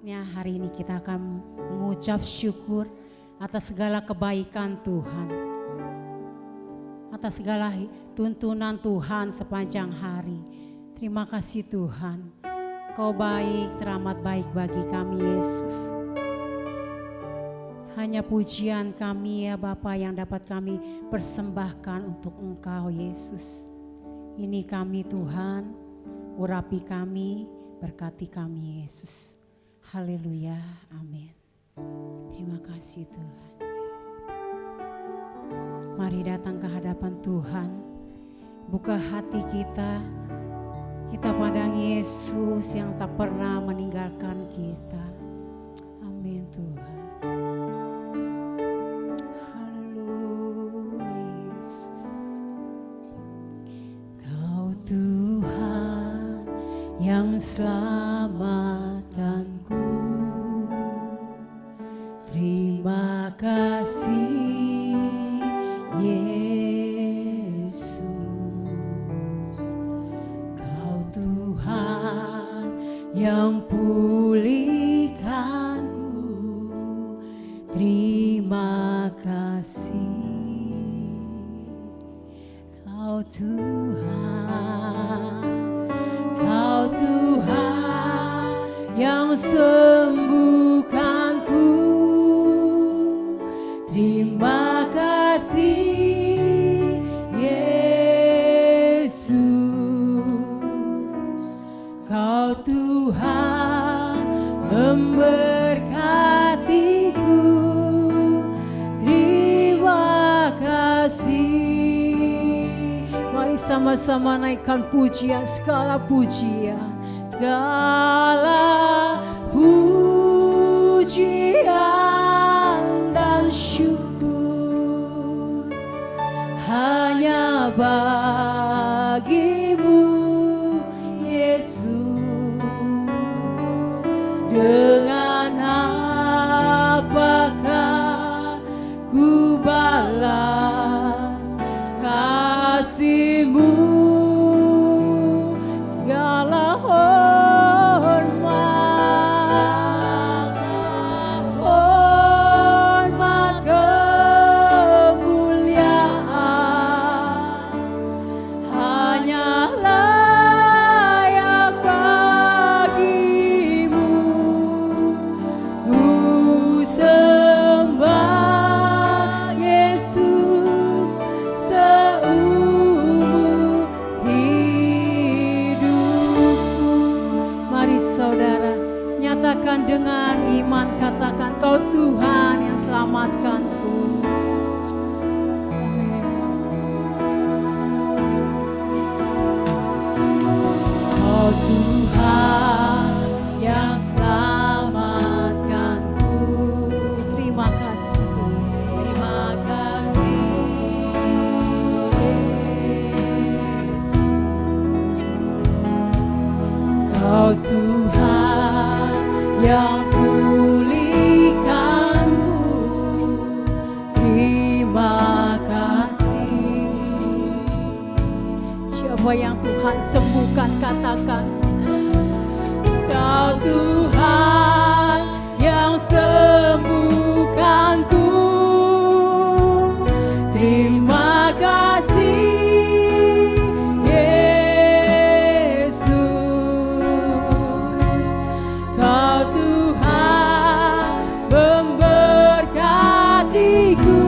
saatnya hari ini kita akan mengucap syukur atas segala kebaikan Tuhan, atas segala tuntunan Tuhan sepanjang hari. Terima kasih Tuhan, Kau baik, teramat baik bagi kami Yesus. Hanya pujian kami ya Bapa yang dapat kami persembahkan untuk Engkau Yesus. Ini kami Tuhan, urapi kami, berkati kami Yesus. Haleluya, amin. Terima kasih Tuhan. Mari datang ke hadapan Tuhan. Buka hati kita. Kita pandang Yesus yang tak pernah meninggalkan kita. Amin Tuhan. Haleluya Yesus. Kau Tuhan yang selamatkanku. Terima kasih Yesus, Kau Tuhan yang pulihkanku. Terima kasih Kau Tuhan, Kau Tuhan yang sembuhkanku. Terima kasih Yesus, Kau Tuhan memberkatiku. Terima kasih. Mari sama-sama naikkan pujian, segala pujian, segala pujian dan syukur hanya bagimu Yesus. Dengan apakah ku balas kasih-Mu? Segala hormat kemuliaan hanya layak bagimu. Ku sembah Yesus seumur hidupku. Mari saudara, nyatakan dengan iman, katakan, Kau Tuhan yang selamatkanku. Kau Tuhan yang selamatkanku. Terima kasih. Terima kasih Yesus. Kau Tuhan yang pulihkanku. Terima kasih. Siapa yang Tuhan sembuhkan, katakan, Kau Tuhan yang sembuhkanku. Terima kasih Yesus, Kau Tuhan memberkatiku.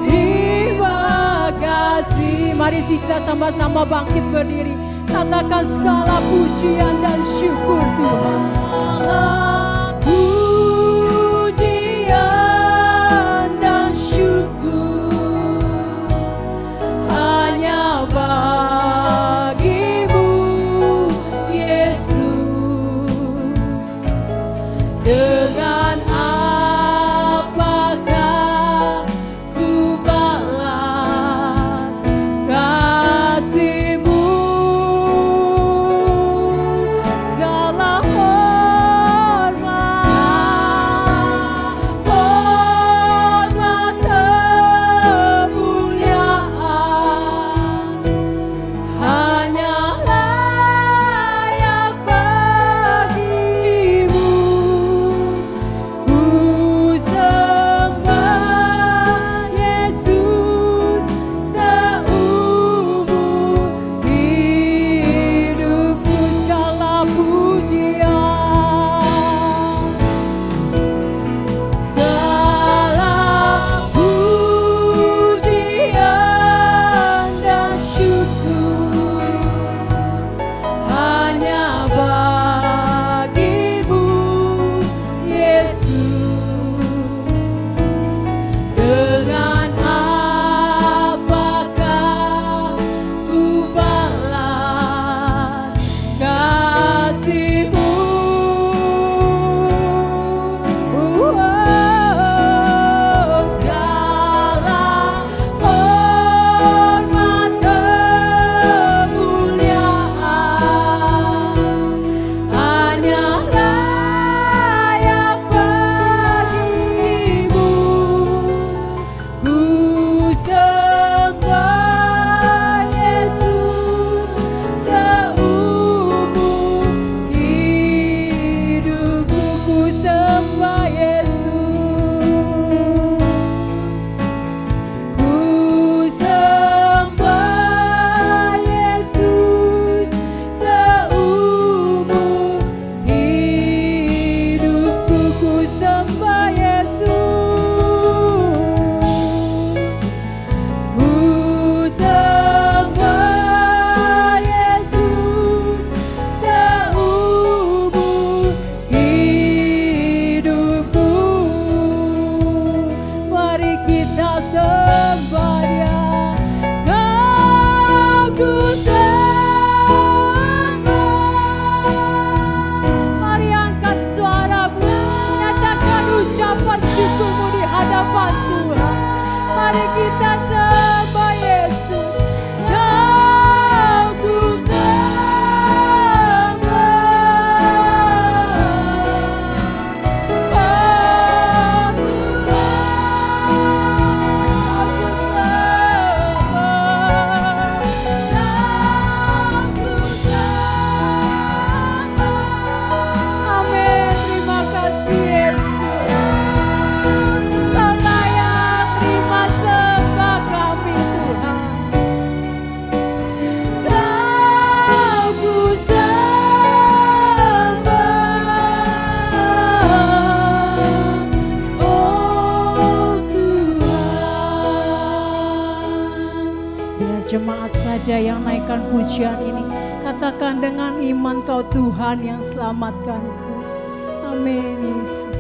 Terima kasih. Mari kita sama-sama bangkit berdiri. Katakan segala pujian dan syukur Tuhan. Pujian dan syukur hanya bagimu Yesus. Dengan apakah ku balas kasih-Mu? Segala Biar jemaat saja yang naikkan pujian ini. Katakan dengan iman, Kau Tuhan yang selamatkanku. Amin, Yesus.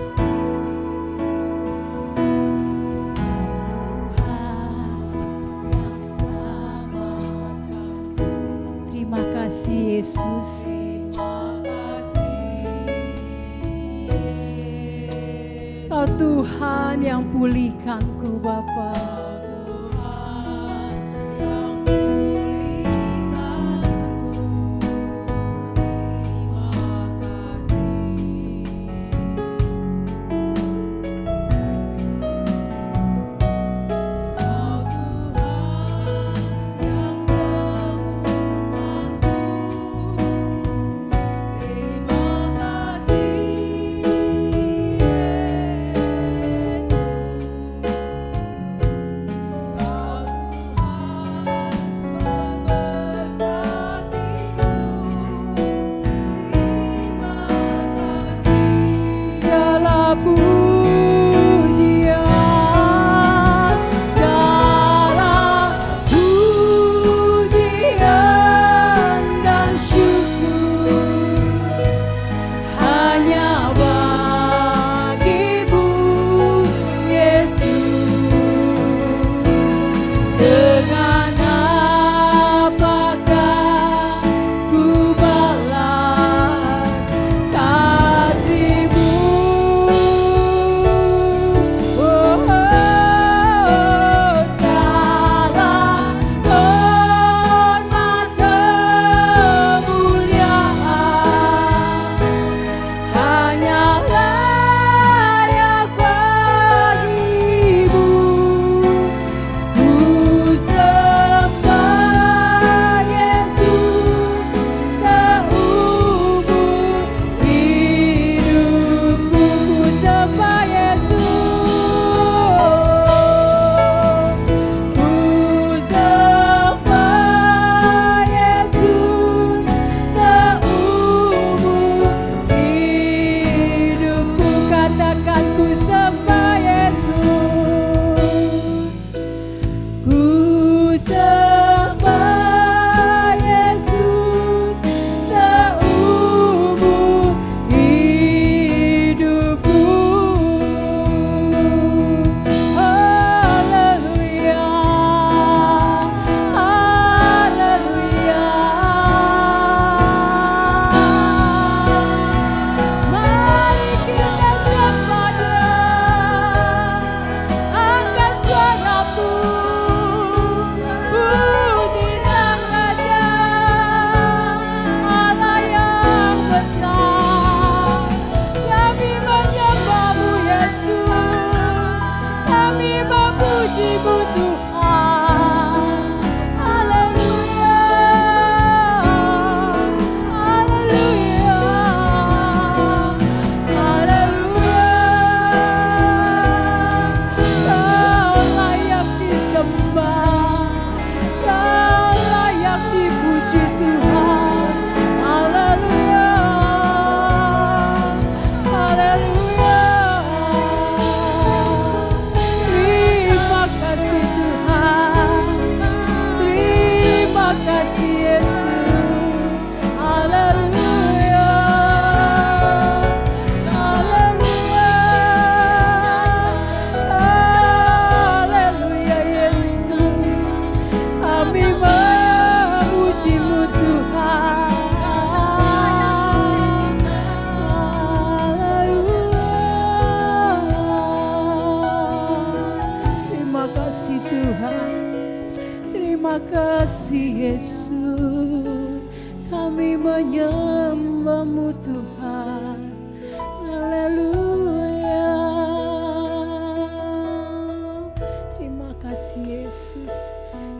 Terima kasih Yesus. Kau Tuhan yang pulihkanku Bapa. Yesus, kami menyembah-Mu Tuhan. Haleluya. Terima kasih Yesus.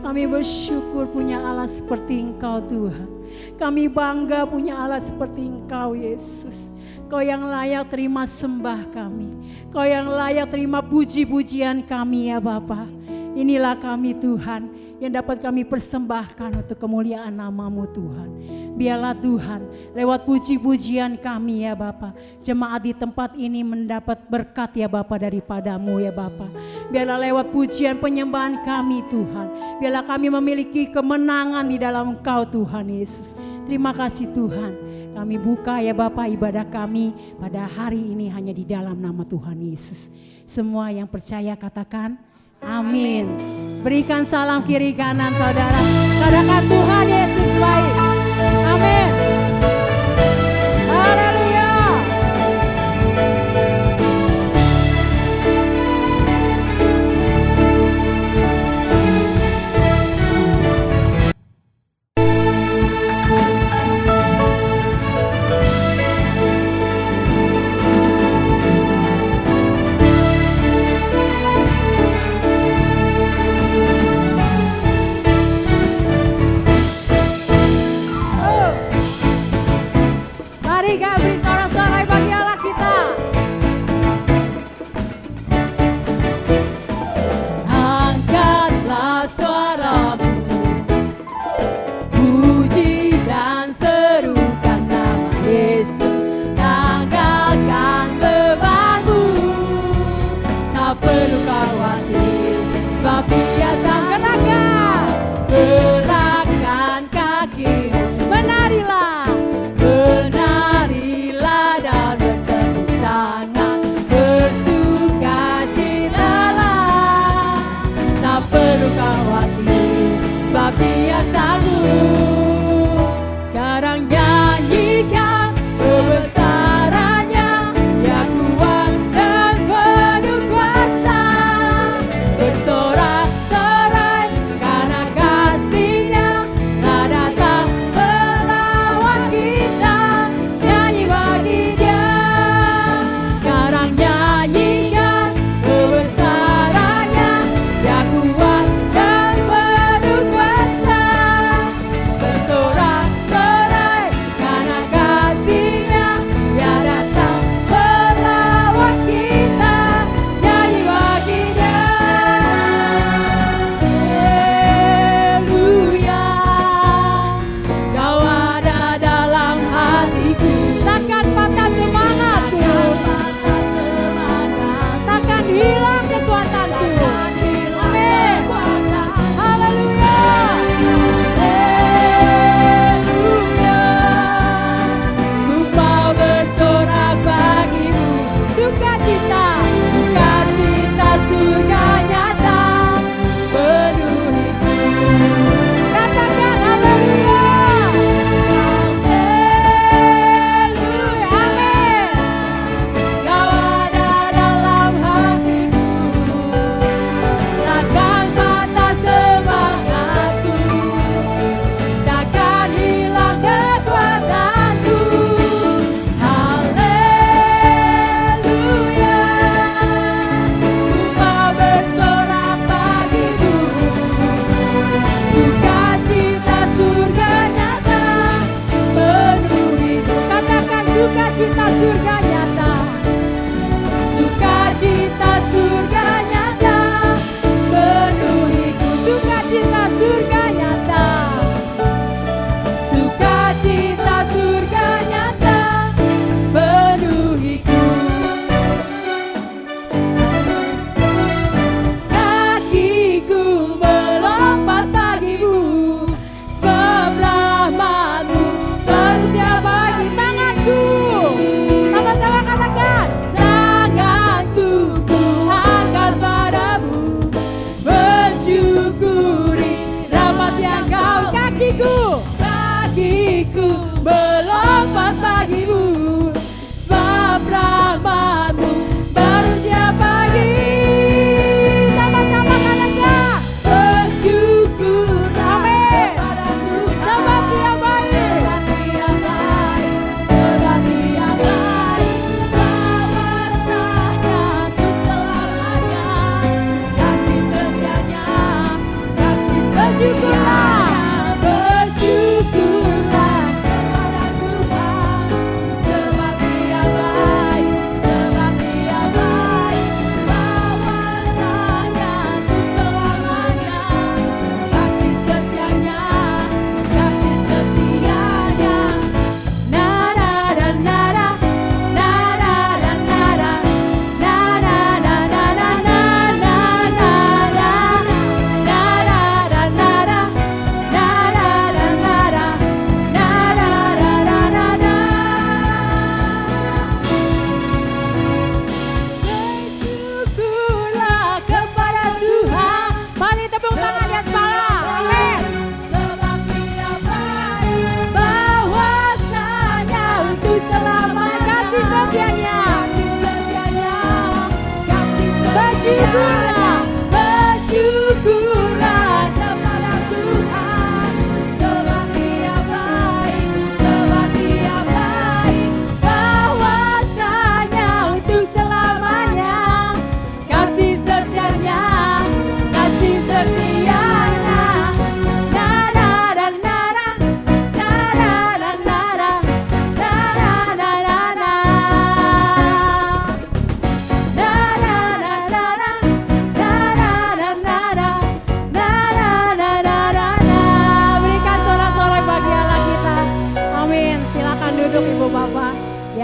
Kami bersyukur punya Allah seperti Engkau Tuhan. Kami bangga punya Allah seperti Engkau Yesus. Kau yang layak terima sembah kami. Kau yang layak terima puji-pujian kami ya Bapa. Inilah kami Tuhan yang dapat kami persembahkan untuk kemuliaan nama-Mu Tuhan. Biarlah Tuhan lewat puji-pujian kami ya Bapa, jemaat di tempat ini mendapat berkat ya Bapa daripada-Mu ya Bapa. Biarlah lewat pujian penyembahan kami Tuhan, biarlah kami memiliki kemenangan di dalam Engkau Tuhan Yesus. Terima kasih Tuhan. Kami buka ya Bapa ibadah kami pada hari ini hanya di dalam nama Tuhan Yesus. Semua yang percaya katakan amin. Berikan salam kiri kanan saudara. Katakan Tuhan Yesus baik. Amin. Haleluya. Mari kami sorak-sorai bagi Allah kita. Angkatlah suaramu, puji dan serukan nama Yesus. Tanggalkan bebanmu, tak perlu khawatir, sebab Dia sang gerakan. Gerakkan kakimu, menarilah. Menarilah dan bertepuk tangan, bersukacitalah, tak perlu khawatir, sebab Dia sanggup. Sekarang nyanyikan kebesarannya, Dia kuat dan penuh kuasa. Bersorak-sorai karena kasih-Nya telah datang melawan kita. Nyanyi bagi Dia. Sekarang nyanyikan kebesarannya, Dia kuat dan penuh kuasa.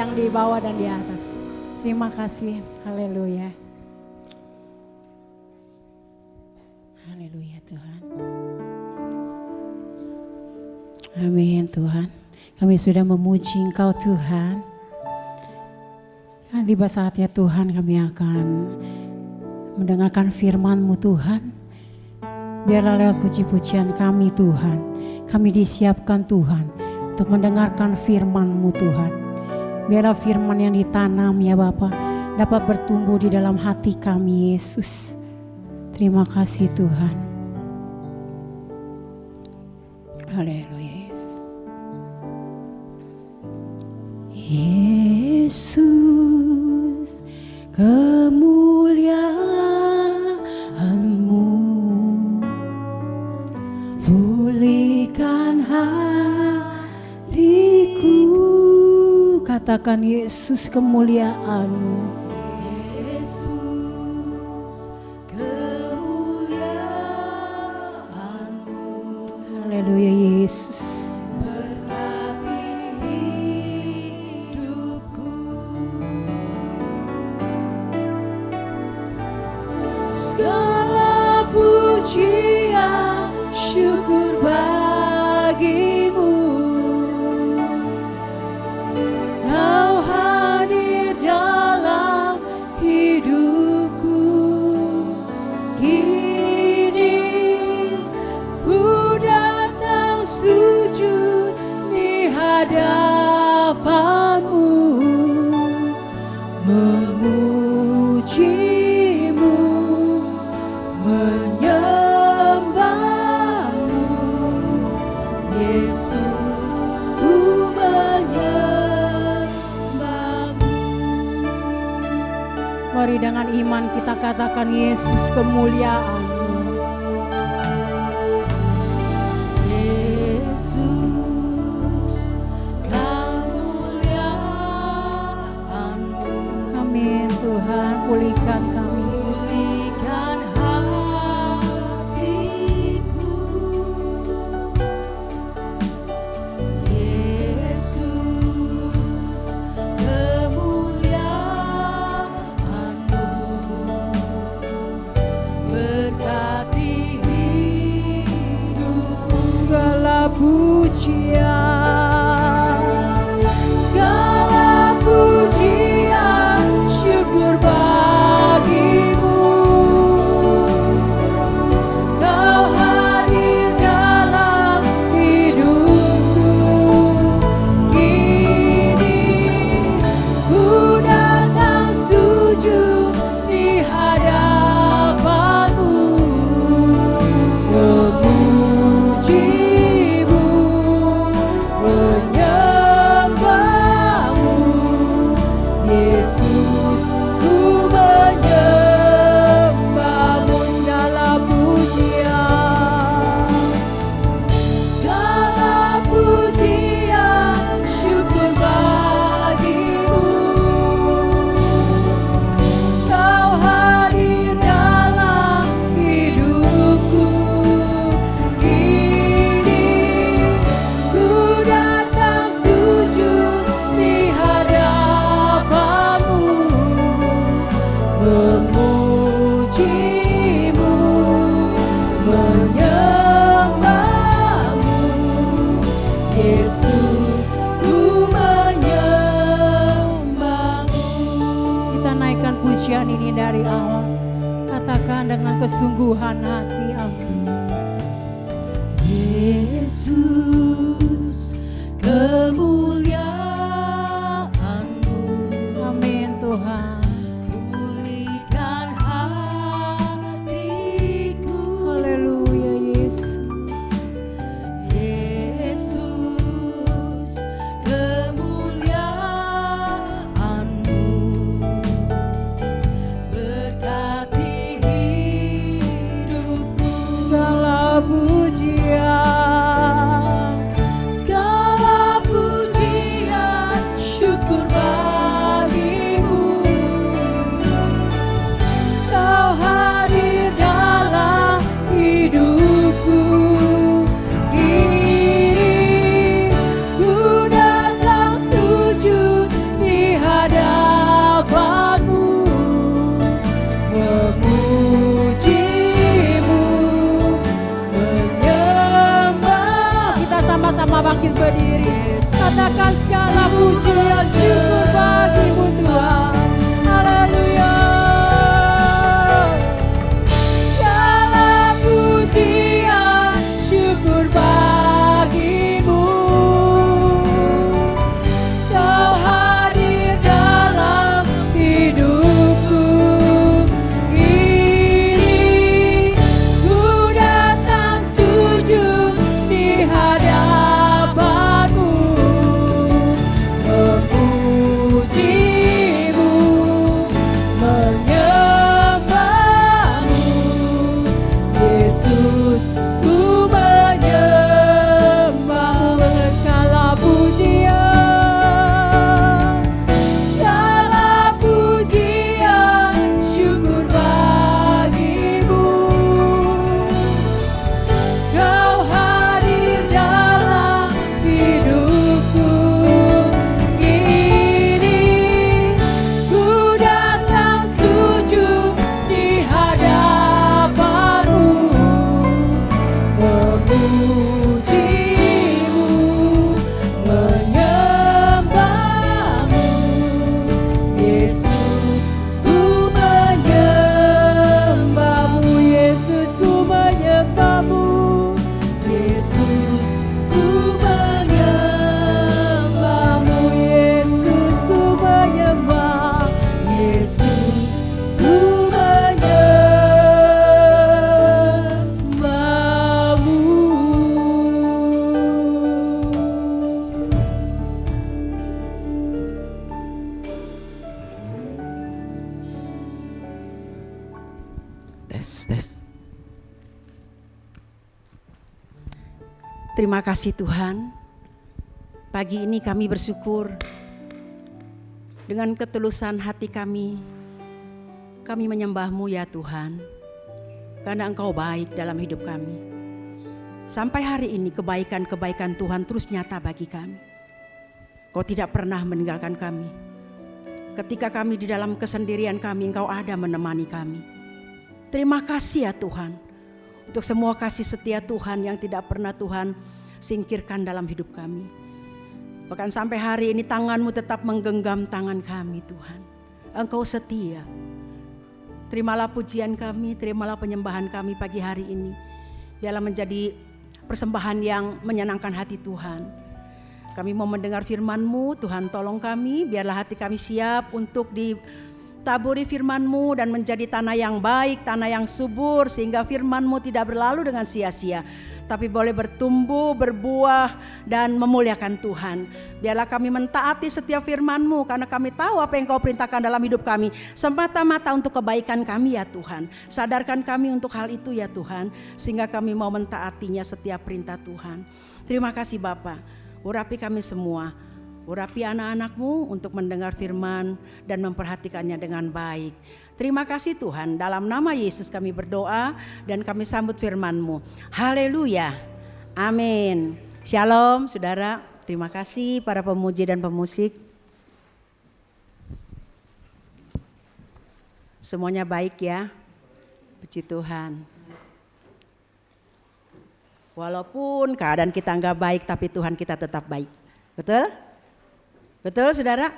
yang di bawah dan di atas. Terima kasih. Haleluya. Haleluya Tuhan. Amin Tuhan. Kami sudah memuji Engkau Tuhan. Dan tiba saatnya Tuhan kami akan mendengarkan firman-Mu Tuhan. Biarlah lewat puji-pujian kami Tuhan, kami disiapkan Tuhan untuk mendengarkan firman-Mu Tuhan. Biarlah firman yang ditanam ya Bapa dapat bertumbuh di dalam hati kami Yesus. Terima kasih Tuhan. Haleluya Yesus. Yesus, kemuliaan-Mu pulihkan hatiku. Katakan Yesus, kemuliaan-Mu. Yesus, kemuliaan-Mu. Haleluya Yesus. Berkati hidupku. Segala pujian syukur bagimu. Kau hadir dalam hidupku. Kini ku datang sujud di hadapan-Mu, memuji-Mu, menyembah-Mu. Yesus, ku menyembah-Mu. Mari dengan iman kita katakan Yesus, kemuliaan-Mu. Yesus, kemuliaan-Mu. Amin Tuhan, pulihkan kami. Pulihkan hatiku. Yesus, kemuliaan-Mu. Berkati hidupku. Segala pujian, segala pujian syukur bagimu. Kau hadir dalam hidupku. Kini ku datang sujud di hadapan-Mu, memuji-Mu, menyembah-Mu. Yesus, ku menyembah-Mu. Segala pujian, segala pujian syukur bagimu. Kau hadir dalam hidupku. Kini ku datang sujud di hadapan-Mu, memuji-Mu, menyembah-Mu. Yesus, ku menyembah-Mu. Kita naikkan pujian ini dari awal. Katakan dengan kesungguhan hati. Amin. Yesus, kemuliaan-Mu. Amin Tuhan. Pulihkan hatiku. Haleluya Yesus. Yesus, kemuliaan-Mu. Berkati hidupku. Segala pujian, katakan segala pujian syukur bagimu Tuhan. Haleluya. Segala pujian syukur bagimu. Kau hadir dalam hidupku. Ini ku datang sujud di hadapanmu, memujimu, menyembahmu. Yesus, ku menyembahmu. Segala pujian, segala pujian syukur bagimu. Kau hadir dalam hidupku. Kini ku datang sujud di hadapanmu, memujimu, menyembahmu. Yesus, ku menyembahmu. Yesus, ku menyembahmu. Yesus, ku menyembahmu. Yesus, ku menyembah. Yesus, ku menyembahmu. Tes. Terima kasih Tuhan. Pagi ini kami bersyukur dengan ketulusan hati kami menyembah-Mu ya Tuhan. Karena Engkau baik dalam hidup kami. Sampai hari ini kebaikan-kebaikan Tuhan terus nyata bagi kami. Kau tidak pernah meninggalkan kami. Ketika kami di dalam kesendirian kami, Engkau ada menemani kami. Terima kasih ya Tuhan. Untuk semua kasih setia Tuhan yang tidak pernah Tuhan singkirkan dalam hidup kami. Bahkan sampai hari ini tangan-Mu tetap menggenggam tangan kami Tuhan. Engkau setia. Terimalah pujian kami, terimalah penyembahan kami pagi hari ini. Biarlah menjadi persembahan yang menyenangkan hati Tuhan. Kami mau mendengar firman-Mu, Tuhan tolong kami. Biarlah hati kami siap untuk ditaburi firman-Mu dan menjadi tanah yang baik, tanah yang subur. Sehingga firman-Mu tidak berlalu dengan sia-sia, tapi boleh bertumbuh, berbuah dan memuliakan Tuhan. Biarlah kami mentaati setiap firman-Mu karena kami tahu apa yang Kau perintahkan dalam hidup kami semata-mata untuk kebaikan kami ya Tuhan. Sadarkan kami untuk hal itu ya Tuhan, sehingga kami mau mentaatinya setiap perintah Tuhan. Terima kasih Bapa. Urapi kami semua, urapi anak-anak-Mu untuk mendengar firman dan memperhatikannya dengan baik. Terima kasih Tuhan, dalam nama Yesus kami berdoa dan kami sambut firman-Mu. Haleluya, amin. Shalom saudara, terima kasih para pemuji dan pemusik. Semuanya baik ya, puji Tuhan. Walaupun keadaan kita enggak baik, tapi Tuhan kita tetap baik. Betul? Betul saudara?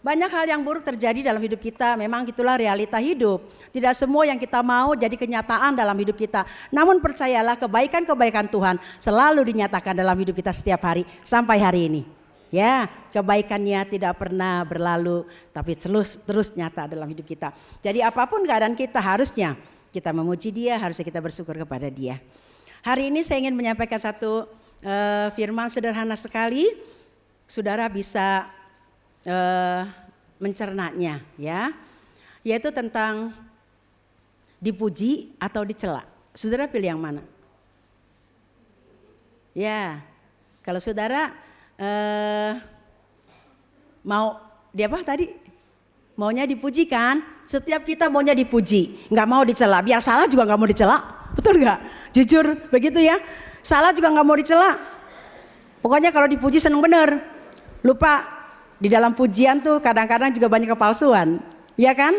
Banyak hal yang buruk terjadi dalam hidup kita, memang itulah realita hidup. Tidak semua yang kita mau jadi kenyataan dalam hidup kita. Namun percayalah kebaikan-kebaikan Tuhan selalu dinyatakan dalam hidup kita setiap hari sampai hari ini. Ya, kebaikannya tidak pernah berlalu, tapi terus nyata dalam hidup kita. Jadi apapun keadaan kita, harusnya kita memuji Dia, harusnya kita bersyukur kepada Dia. Hari ini saya ingin menyampaikan satu firman sederhana sekali. Saudara bisa mencernanya ya, yaitu tentang dipuji atau dicela. Saudara pilih yang mana? Ya, kalau saudara mau di apa tadi? Maunya dipuji kan? Setiap kita maunya dipuji, nggak mau dicela. Biar salah juga nggak mau dicela, betul nggak? Jujur begitu ya. Salah juga nggak mau dicela. Pokoknya kalau dipuji seneng bener. Lupa di dalam pujian tuh kadang-kadang juga banyak kepalsuan, ya kan?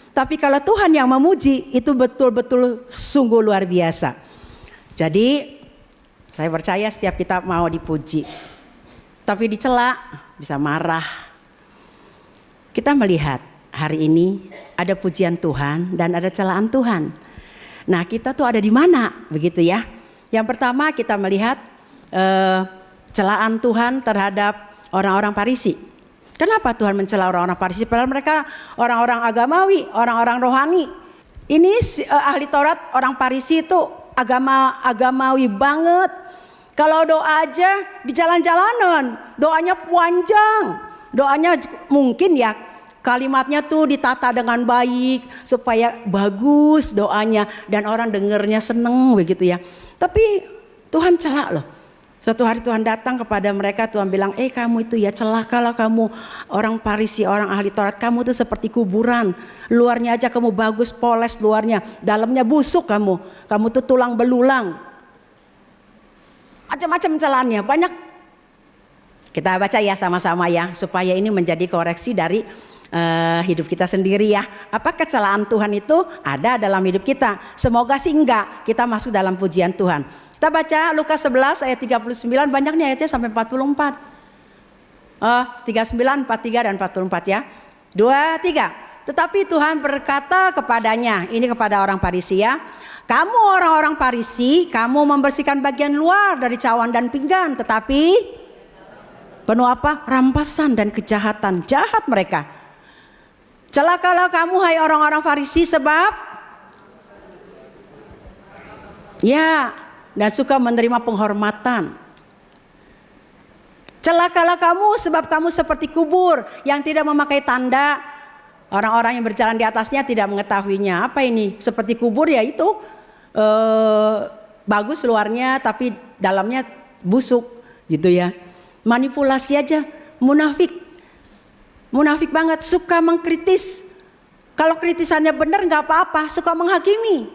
Tapi kalau Tuhan yang memuji itu betul-betul sungguh luar biasa. Jadi saya percaya setiap kita mau dipuji. tapi dicela bisa marah. Kita melihat hari ini ada pujian Tuhan dan ada celaan Tuhan. Nah, kita tuh ada di mana begitu ya? Yang pertama kita melihat celaan Tuhan terhadap orang-orang Farisi. Kenapa Tuhan mencela orang-orang Farisi? Padahal mereka orang-orang agamawi, orang-orang rohani. Ini ahli Taurat, orang Farisi itu agamawi banget. Kalau doa aja di jalan-jalanan, doanya panjang. Doanya mungkin ya kalimatnya tuh ditata dengan baik supaya bagus doanya dan orang dengernya seneng begitu ya. Tapi Tuhan cela loh. Suatu hari Tuhan datang kepada mereka, Tuhan bilang, kamu itu ya celakalah kamu orang Farisi, orang ahli Taurat, kamu tuh seperti kuburan. Luarnya aja kamu bagus, poles luarnya, dalamnya busuk kamu tuh tulang belulang. Macam-macam celaannya, banyak. Kita baca ya sama-sama ya, supaya ini menjadi koreksi dari hidup kita sendiri ya. Apakah celaan Tuhan itu ada dalam hidup kita? Semoga sih enggak, kita masuk dalam pujian Tuhan. Kita baca Lukas 11 ayat 39, banyak nih ayatnya sampai 44. 39, 43 dan 44 ya. 2, 3. Tetapi Tuhan berkata kepadanya, ini kepada orang Farisi ya. Kamu orang-orang Farisi, kamu membersihkan bagian luar dari cawan dan pinggan, tetapi penuh apa? Rampasan dan kejahatan. Jahat mereka. Celakalah kamu hai orang-orang Farisi sebab ya, dan suka menerima penghormatan. Celakalah kamu sebab kamu seperti kubur yang tidak memakai tanda. Orang-orang yang berjalan di atasnya tidak mengetahuinya. Apa ini? Seperti kubur ya itu bagus luarnya tapi dalamnya busuk gitu ya. Manipulasi aja, munafik banget, suka mengkritis. Kalau kritisannya benar nggak apa-apa, suka menghakimi.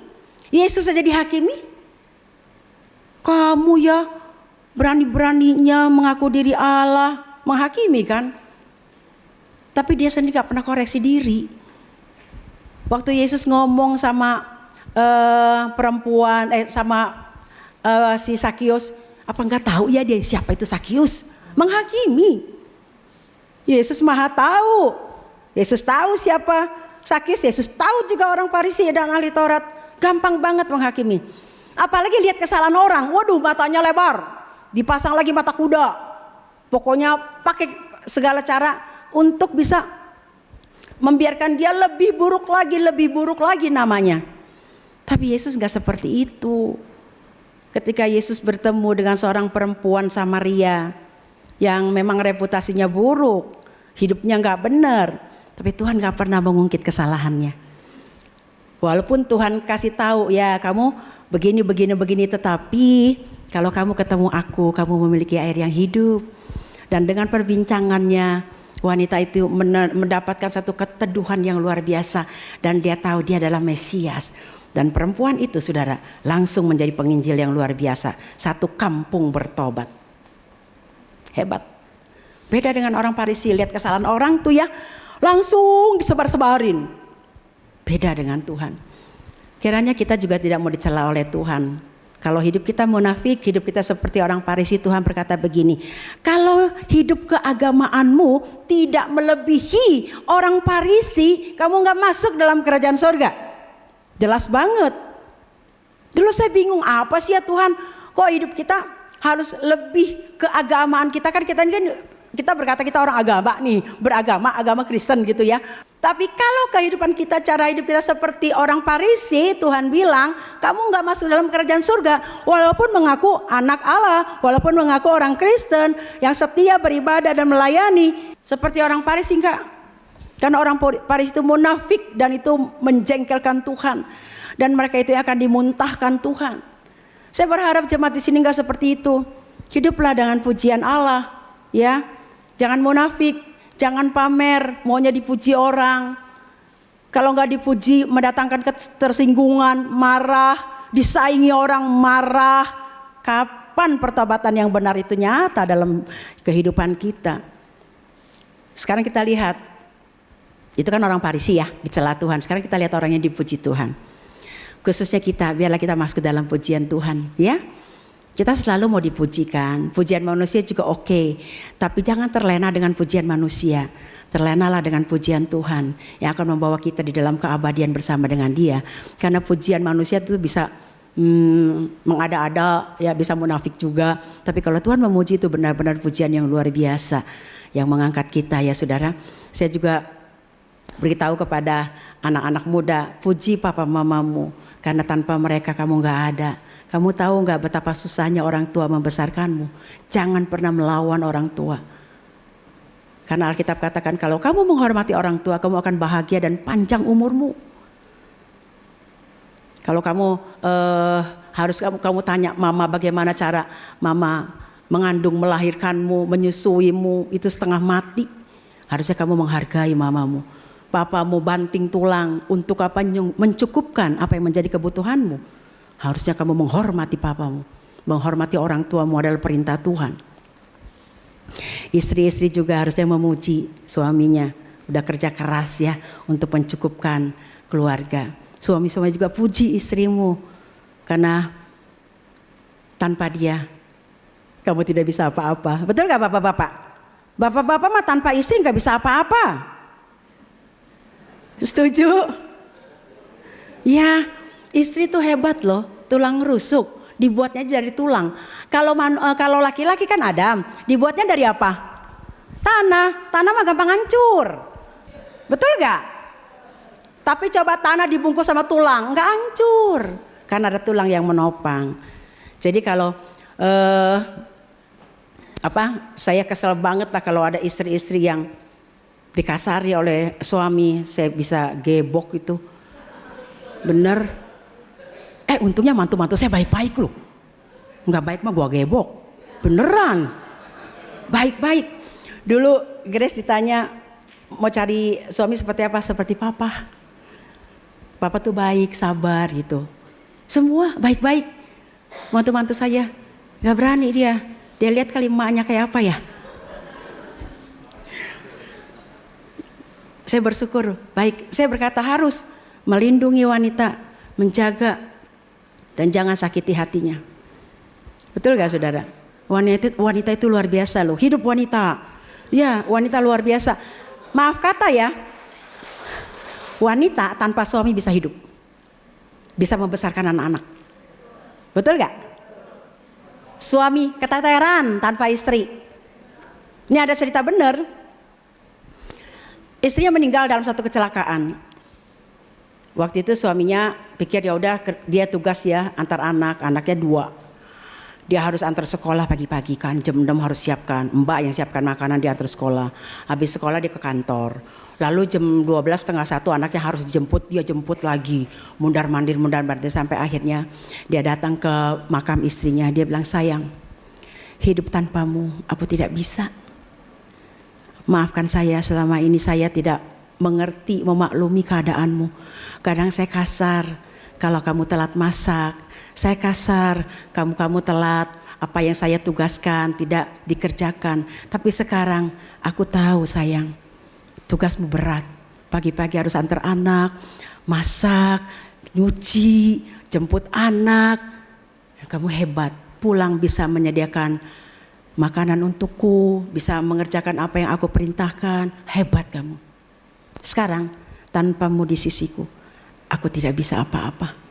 Yesus saja dihakimi. Kamu ya berani-beraninya mengaku diri Allah, menghakimi kan? Tapi dia sendiri nggak pernah koreksi diri. Waktu Yesus ngomong sama perempuan, sama si Sakius, apa nggak tahu ya dia siapa itu Sakius? Menghakimi. Yesus maha tahu. Yesus tahu siapa Sakius. Yesus tahu juga orang Farisi dan ahli Taurat. Gampang banget menghakimi. Apalagi lihat kesalahan orang. Waduh, matanya lebar. Dipasang lagi mata kuda. Pokoknya pakai segala cara untuk bisa membiarkan dia lebih buruk lagi namanya. Tapi Yesus gak seperti itu. Ketika Yesus bertemu dengan seorang perempuan Samaria yang memang reputasinya buruk, hidupnya gak benar, tapi Tuhan gak pernah mengungkit kesalahannya. Walaupun Tuhan kasih tahu ya kamu begini, tetapi kalau kamu ketemu aku, kamu memiliki air yang hidup. Dan dengan perbincangannya, wanita itu mendapatkan satu keteduhan yang luar biasa. Dan dia tahu dia adalah Mesias. Dan perempuan itu saudara langsung menjadi penginjil yang luar biasa. Satu kampung bertobat. Hebat. Beda dengan orang Farisi, lihat kesalahan orang tuh ya langsung disebar-sebarin. Beda dengan Tuhan. Kiranya kita juga tidak mau dicela oleh Tuhan. Kalau hidup kita munafik, hidup kita seperti orang Farisi, Tuhan berkata begini. Kalau hidup keagamaanmu tidak melebihi orang Farisi, kamu gak masuk dalam kerajaan surga. Jelas banget. Dulu saya bingung, apa sih ya Tuhan, kok hidup kita harus lebih keagamaan kita. Kan kita berkata kita orang agama nih, agama Kristen gitu ya. Tapi kalau kehidupan kita, cara hidup kita seperti orang Farisi, Tuhan bilang kamu gak masuk dalam kerajaan surga. Walaupun mengaku anak Allah, walaupun mengaku orang Kristen yang setia beribadah dan melayani. Seperti orang Farisi enggak. Karena orang Farisi itu munafik dan itu menjengkelkan Tuhan. Dan mereka itu akan dimuntahkan Tuhan. Saya berharap jemaat di sini enggak seperti itu. Hiduplah dengan pujian Allah, ya. Jangan munafik, jangan pamer, maunya dipuji orang. Kalau enggak dipuji mendatangkan ketersinggungan, marah, disaingi orang, marah. Kapan pertobatan yang benar itu nyata dalam kehidupan kita? Sekarang kita lihat, itu kan orang Farisi ya, dicela Tuhan. Sekarang kita lihat orang yang dipuji Tuhan. Khususnya kita, biarlah kita masuk ke dalam pujian Tuhan, ya. Kita selalu mau dipujikan, pujian manusia juga oke, tapi jangan terlena dengan pujian manusia. Terlenalah dengan pujian Tuhan yang akan membawa kita di dalam keabadian bersama dengan Dia. Karena pujian manusia itu bisa mengada-ada, ya bisa munafik juga. Tapi kalau Tuhan memuji itu benar-benar pujian yang luar biasa, yang mengangkat kita ya saudara. Saya juga beritahu kepada anak-anak muda, puji papa mamamu, karena tanpa mereka kamu gak ada. Kamu tahu gak betapa susahnya orang tua membesarkanmu? Jangan pernah melawan orang tua. Karena Alkitab katakan kalau kamu menghormati orang tua, kamu akan bahagia dan panjang umurmu. Kalau kamu harus kamu tanya mama bagaimana cara mama mengandung, melahirkanmu, menyusuimu, itu setengah mati. Harusnya kamu menghargai mamamu. Papamu banting tulang untuk apa? Mencukupkan apa yang menjadi kebutuhanmu. Harusnya kamu menghormati papamu. Menghormati orang tuamu adalah perintah Tuhan. Istri-istri juga harusnya memuji suaminya. Udah kerja keras ya untuk mencukupkan keluarga. Suami-suami juga puji istrimu. Karena tanpa dia kamu tidak bisa apa-apa. Betul gak bapak-bapak? Bapak-bapak mah tanpa istri gak bisa apa-apa. Setuju? Ya, istri tuh hebat loh, tulang rusuk, dibuatnya dari tulang. Kalau laki-laki kan Adam, dibuatnya dari apa? Tanah mah gampang hancur. Betul gak? Tapi coba tanah dibungkus sama tulang, gak hancur. Karena ada tulang yang menopang. Jadi kalau saya kesel banget lah kalau ada istri-istri yang dikasari oleh suami, saya bisa gebok itu. Bener. Untungnya mantu-mantu saya baik-baik loh. Nggak baik mah gua gebok. Beneran. Baik-baik. Dulu Grace ditanya mau cari suami seperti apa? Seperti papa. Papa tuh baik, sabar gitu. Semua baik-baik. Mantu-mantu saya nggak berani dia. Dia lihat kali emaknya kayak apa ya. Saya bersyukur, baik. Saya berkata harus melindungi wanita, menjaga, dan jangan sakiti hatinya. Betul gak saudara? Wanita itu luar biasa loh. Hidup wanita. Ya, wanita luar biasa. Maaf kata ya, wanita tanpa suami bisa hidup. Bisa membesarkan anak-anak. Betul gak? Suami keteteran tanpa istri. Ini ada cerita benar. Istrinya meninggal dalam satu kecelakaan. Waktu itu suaminya pikir ya udah dia tugas ya antar anaknya 2. Dia harus antar sekolah pagi-pagi kan, jam 6 harus siapkan. Mbak yang siapkan makanan dia antar sekolah. Habis sekolah dia ke kantor. Lalu jam 12:30 anaknya harus dijemput, dia jemput lagi. Mundar-mandir sampai akhirnya dia datang ke makam istrinya. Dia bilang, sayang, hidup tanpamu aku tidak bisa. Maafkan saya selama ini saya tidak mengerti, memaklumi keadaanmu. Kadang saya kasar kalau kamu telat masak. Saya kasar kamu telat apa yang saya tugaskan tidak dikerjakan. Tapi sekarang aku tahu sayang, tugasmu berat. Pagi-pagi harus antar anak, masak, nyuci, jemput anak. Kamu hebat, pulang bisa menyediakan makanan untukku, bisa mengerjakan apa yang aku perintahkan. Hebat kamu. Sekarang tanpamu di sisiku, aku tidak bisa apa-apa.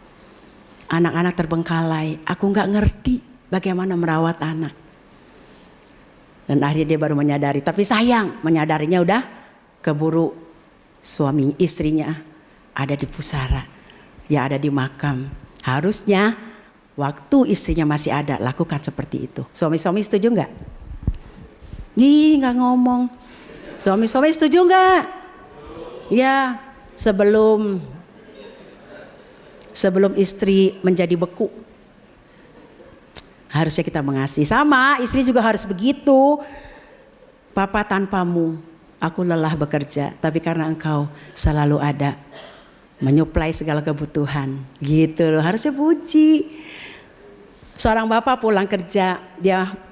Anak-anak terbengkalai, aku gak ngerti bagaimana merawat anak. Dan akhirnya dia baru menyadari, tapi sayang menyadarinya udah keburu suami istrinya ada di pusara, ya ada di makam. Harusnya waktu istrinya masih ada, lakukan seperti itu. Suami-suami setuju nggak? Nggak ngomong. Suami-suami setuju nggak? Ya, sebelum istri menjadi beku, harusnya kita mengasihi. Sama, istri juga harus begitu. Papa, tanpamu aku lelah bekerja, tapi karena engkau selalu ada, menyuplai segala kebutuhan. Gitu loh, harusnya puji. Seorang bapak pulang kerja,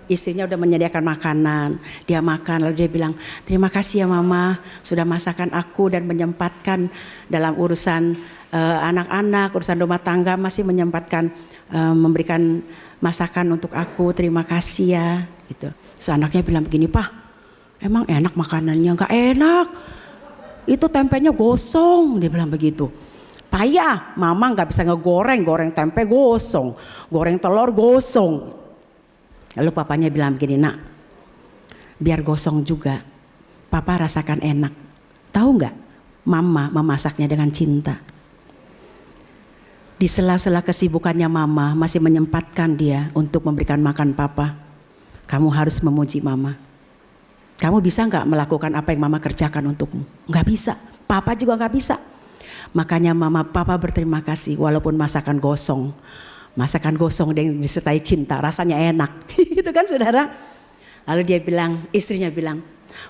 istrinya udah menyediakan makanan, dia makan, lalu dia bilang, terima kasih ya mama sudah masakan aku dan menyempatkan dalam urusan anak-anak, urusan rumah tangga masih menyempatkan memberikan masakan untuk aku, terima kasih ya gitu. Terus anaknya bilang begini, Pak, emang enak makanannya? Enggak enak, itu tempenya gosong, dia bilang begitu. Payah, mama nggak bisa goreng tempe gosong, goreng telur gosong. Lalu papanya bilang begini, nak, biar gosong juga, papa rasakan enak. Tahu nggak, mama memasaknya dengan cinta. Di sela-sela kesibukannya mama masih menyempatkan dia untuk memberikan makan papa. Kamu harus memuji mama. Kamu bisa nggak melakukan apa yang mama kerjakan untukmu? Nggak bisa, papa juga nggak bisa. Makanya papa berterima kasih walaupun masakan gosong. Masakan gosong yang disertai cinta, rasanya enak. Itu kan saudara. Lalu dia bilang, istrinya bilang,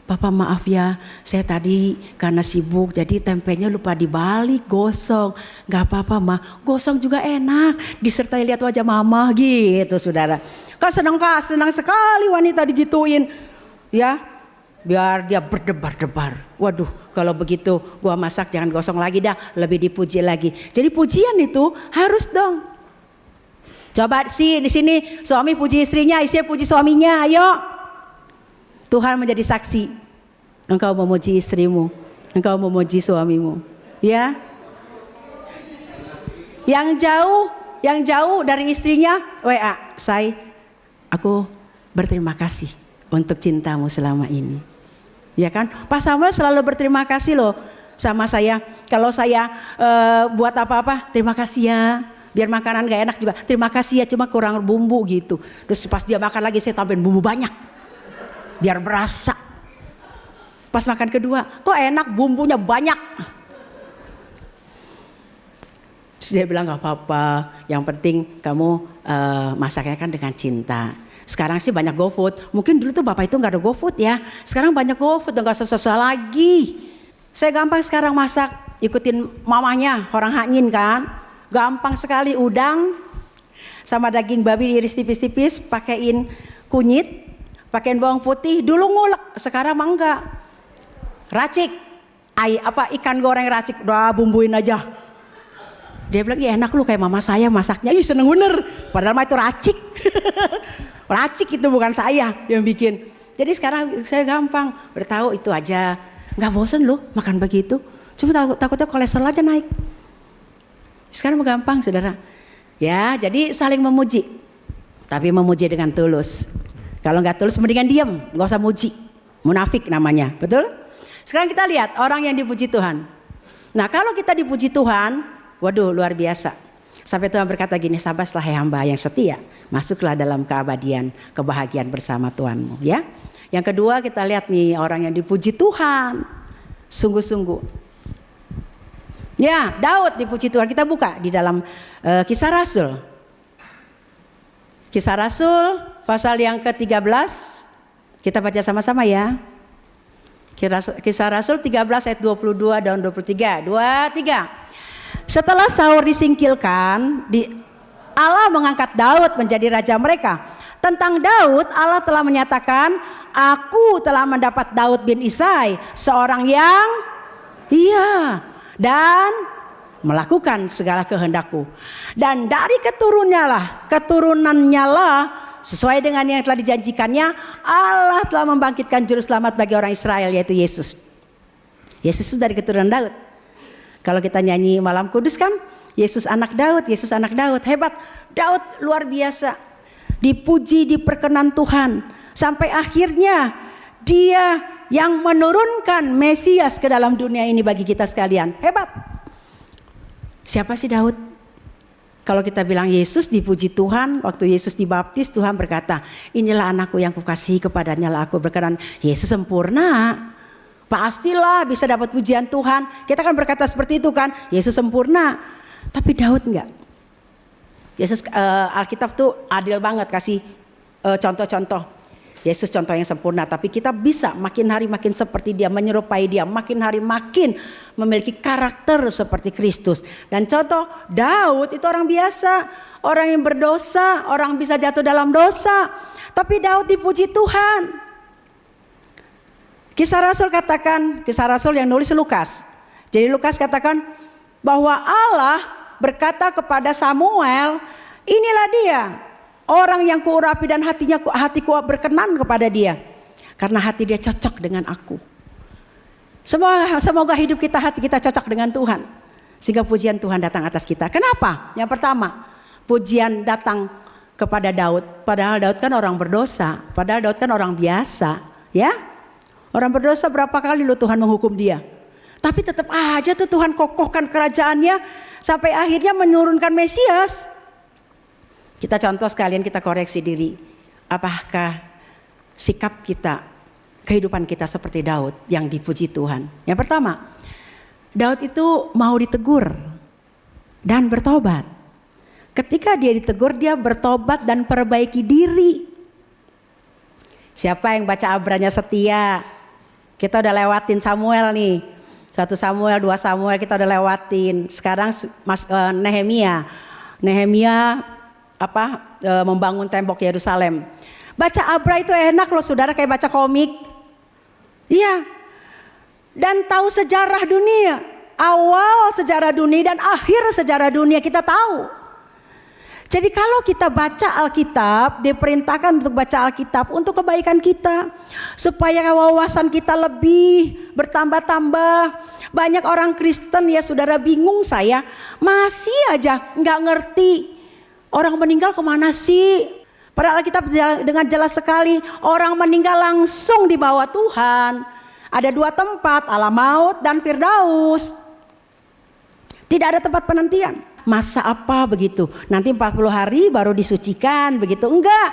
papa maaf ya, saya tadi karena sibuk jadi tempenya lupa dibalik, gosong. Gak apa-apa ma, gosong juga enak. Disertai lihat wajah mama gitu saudara. Kan senang sekali wanita digituin. Ya, biar dia berdebar-debar. Waduh, kalau begitu gua masak jangan gosong lagi dah, lebih dipuji lagi. Jadi pujian itu harus dong. Coba sih di sini suami puji istrinya, istri puji suaminya, ayo. Tuhan menjadi saksi. Engkau memuji istrimu, engkau memuji suamimu. Ya. Yang jauh dari istrinya, WA, aku berterima kasih untuk cintamu selama ini. Ya kan? Pak Samuel selalu berterima kasih loh sama saya. Kalau saya buat apa-apa, terima kasih ya. Biar makanan gak enak juga, terima kasih ya, cuma kurang bumbu gitu. Terus pas dia makan lagi saya tambahin bumbu banyak. Biar berasa. Pas makan kedua, kok enak bumbunya banyak. Terus dia bilang gak apa-apa, yang penting kamu masaknya kan dengan cinta. Sekarang sih banyak GoFood, mungkin dulu tuh bapak itu gak ada GoFood ya. Sekarang banyak GoFood, gak susah-susah lagi. Saya gampang sekarang masak, ikutin mamanya, orang Haknyin kan. Gampang sekali, udang sama daging babi diiris tipis-tipis, pakein kunyit, pakein bawang putih, dulu ngulek, sekarang mah enggak. Racik, ikan goreng racik, udah bumbuin aja. Dia bilang, ya enak lu kayak mama saya masaknya, ih seneng bener, padahal mah itu racik. Racik itu bukan saya yang bikin. Jadi sekarang saya gampang, udah tahu itu aja, nggak bosen loh makan begitu. Cuma takutnya kolesterol aja naik. Sekarang gampang saudara. Ya jadi saling memuji. Tapi memuji dengan tulus. Kalau nggak tulus mendingan diam, nggak usah muji. Munafik namanya, betul? Sekarang kita lihat orang yang dipuji Tuhan. Nah kalau kita dipuji Tuhan, waduh luar biasa. Sampai Tuhan berkata gini, sabarlah hai hamba yang setia, masuklah dalam keabadian, kebahagiaan bersama Tuhanmu. Ya. Yang kedua kita lihat nih orang yang dipuji Tuhan, sungguh-sungguh. Ya, Daud dipuji Tuhan. Kita buka di dalam Kisah Rasul. Kisah Rasul pasal yang ke-13. Kita baca sama-sama ya. Kisah Rasul 13 ayat 22 dan 23. 2, 3. Setelah Saul disingkirkan, Allah mengangkat Daud menjadi raja mereka. Tentang Daud, Allah telah menyatakan, aku telah mendapat Daud bin Isai, seorang yang dan melakukan segala kehendakku. Dan dari keturunannya lah, sesuai dengan yang telah dijanjikannya, Allah telah membangkitkan juru selamat bagi orang Israel, yaitu Yesus. Yesus itu dari keturunan Daud. Kalau kita nyanyi Malam Kudus kan, Yesus anak Daud, Yesus anak Daud, hebat. Daud luar biasa, dipuji, diperkenan Tuhan, sampai akhirnya dia yang menurunkan Mesias ke dalam dunia ini bagi kita sekalian. Hebat. Siapa sih Daud? Kalau kita bilang Yesus dipuji Tuhan, waktu Yesus dibaptis Tuhan berkata, inilah anakku yang kukasihi, kepadanya lah aku berkenan. Yesus sempurna, pastilah bisa dapat pujian Tuhan. Kita kan berkata seperti itu kan, Yesus sempurna. Tapi Daud enggak. Yesus Alkitab tuh adil banget kasih contoh-contoh. Yesus contoh yang sempurna, tapi kita bisa makin hari makin seperti dia, menyerupai dia, makin hari makin memiliki karakter seperti Kristus. Dan contoh Daud itu orang biasa, orang yang berdosa, orang bisa jatuh dalam dosa, tapi Daud dipuji Tuhan. Kisah Rasul yang nulis Lukas. Jadi Lukas katakan bahwa Allah berkata kepada Samuel, Inilah dia, orang yang kuurapi dan hatiku berkenan kepada dia. Karena hati dia cocok dengan aku. Semoga hidup kita, hati kita cocok dengan Tuhan. Sehingga pujian Tuhan datang atas kita. Kenapa? Yang pertama, pujian datang kepada Daud. Padahal Daud kan orang berdosa. Padahal Daud kan orang biasa. Ya, orang berdosa berapa kali loh Tuhan menghukum dia. Tapi tetap aja tuh Tuhan kokohkan kerajaannya. Sampai akhirnya menurunkan Mesias. Kita contoh sekalian, kita koreksi diri. Apakah sikap kita, kehidupan kita seperti Daud yang dipuji Tuhan? Yang pertama, Daud itu mau ditegur dan bertobat. Ketika dia ditegur, dia bertobat dan perbaiki diri. Siapa yang baca Abranya setia? Kita udah lewatin Samuel nih. 1 Samuel, 2 Samuel kita udah lewatin. Sekarang Nehemia membangun tembok Yerusalem. Baca Abra itu enak loh saudara, kayak baca komik. Iya. Dan tahu sejarah dunia. Awal sejarah dunia dan akhir sejarah dunia kita tahu. Jadi kalau kita baca Alkitab, diperintahkan untuk baca Alkitab untuk kebaikan kita. Supaya wawasan kita lebih bertambah-tambah. Banyak orang Kristen ya saudara, bingung saya. Masih aja gak ngerti. Orang meninggal kemana sih? Padahal Alkitab dengan jelas sekali. Orang meninggal langsung dibawa Tuhan. Ada 2 tempat, alam maut dan Firdaus. Tidak ada tempat penantian. Masa apa begitu? Nanti 40 hari baru disucikan begitu? Enggak.